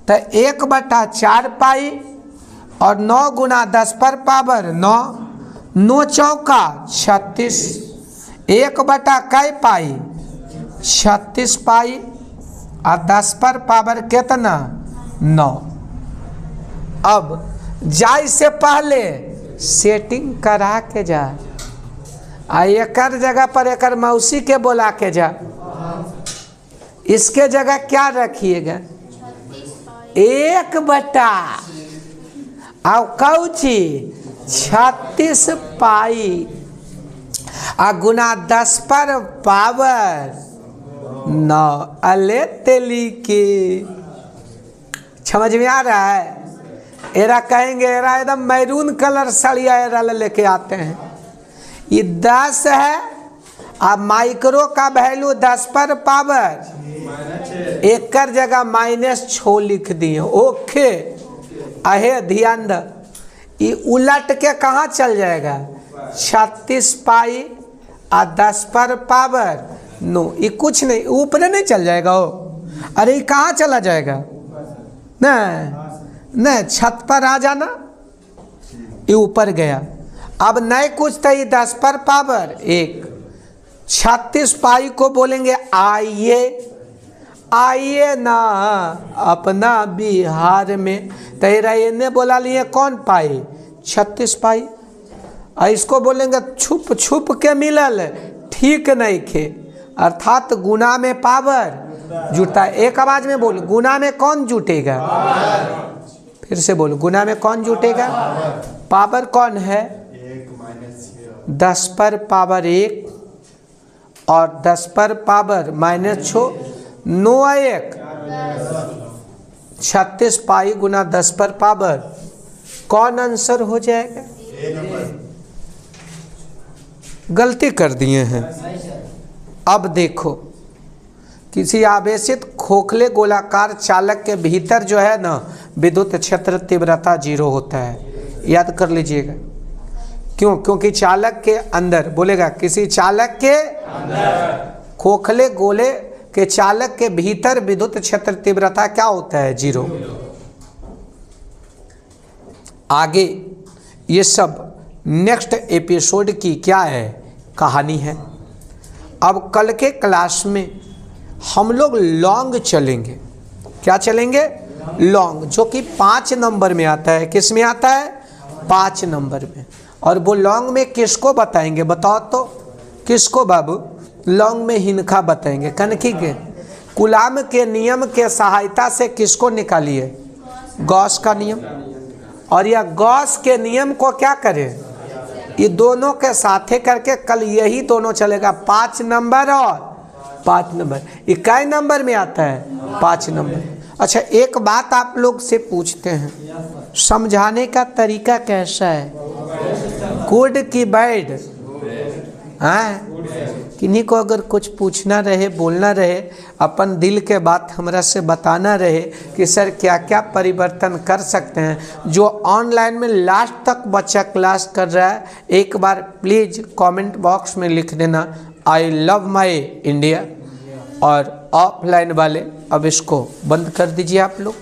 Speaker 1: तो 1/4 पाई और 9 गुना 10 पर पावर 9, 9 चौका 36, 1/कै पाई 36 पाई और 10 पर पावर कितना? 9। अब जाए से पहले सेटिंग करा के जा, आ एकर जगह पर एकर मौसी के बोला के जा, इसके जगह क्या रखिएगा? 1/, और कौची 36 पाई आ गुना 10 पर पावर 9। अले तेली की समझ में आ रहा है? एरा कहेंगे एरा एकदम मैरून कलर साड़िया एरा लेके आते हैं। ये 10 है, अब माइक्रो का वैल्यू 10 पर पावर, एक कर जगह -6 लिख दिए। ओके, अहे ध्यान द, ये उलट के कहाँ चल जाएगा? 36 पाई और 10 पर पावर 9, ये कुछ नहीं ऊपर नहीं चल जाएगा हो। अरे ये कहाँ चला जाएगा? नहीं, छत पर आ जाना, ये ऊपर गया। अब नहीं कुछ तो ये 10 पर पावर 1, 36 पाई को बोलेंगे आइए ना अपना बिहार में। तेरा इन्हें बोला लिए कौन पाई? 36 पाई। इसको बोलेंगे छुप छुप के मिलल ठीक नहीं खे, अर्थात गुना में पावर जुटा। एक आवाज में बोल, गुना में कौन जुटेगा? फिर से बोलो, गुना में कौन जुटेगा? पावर कौन है? 10 पर पावर 1 और 10 पर पावर -6, 9 1 36 पाई गुना 10 पर पावर, कौन आंसर हो जाएगा? गलती कर दिए हैं। अब देखो, किसी आवेशित खोखले गोलाकार चालक के भीतर जो है ना विद्युत क्षेत्र तीव्रता 0 होता है, याद कर लीजिएगा। क्यों? क्योंकि चालक के अंदर बोलेगा, किसी चालक के अंदर खोखले गोले के चालक के भीतर विद्युत क्षेत्र तीव्रता क्या होता है? 0। आगे ये सब नेक्स्ट एपिसोड की क्या है? कहानी है। अब कल के क्लास में हम लोग लॉन्ग चलेंगे। क्या चलेंगे? लॉन्ग, जो कि 5 नंबर में आता है। किस में आता है? 5 नंबर में। और वो लॉन्ग में किसको बताएंगे? बताओ तो किसको बाबू? लॉन्ग में हिनका बताएंगे, कनखी के। कूलॉम के नियम के सहायता से किसको निकालिए? गॉस का नियम। और यह गॉस के नियम को क्या करें? ये दोनों के साथे करके कल यही दोनों चलेगा, 5 नंबर और 5 नंबर। ये कै नंबर में आता है? 5 नंबर। अच्छा, एक बात आप लोग से पूछते हैं, समझाने का तरीका कैसा है? गुड की बैड? हाँ, किन्हीं को अगर कुछ पूछना रहे, बोलना रहे, अपन दिल के बात हमरा से बताना रहे कि सर क्या क्या परिवर्तन कर सकते हैं, जो ऑनलाइन में लास्ट तक बच्चा क्लास कर रहा है, एक बार प्लीज़ कमेंट बॉक्स में लिख देना, आई लव माई इंडिया, और ऑफलाइन वाले अब इसको बंद कर दीजिए आप लोग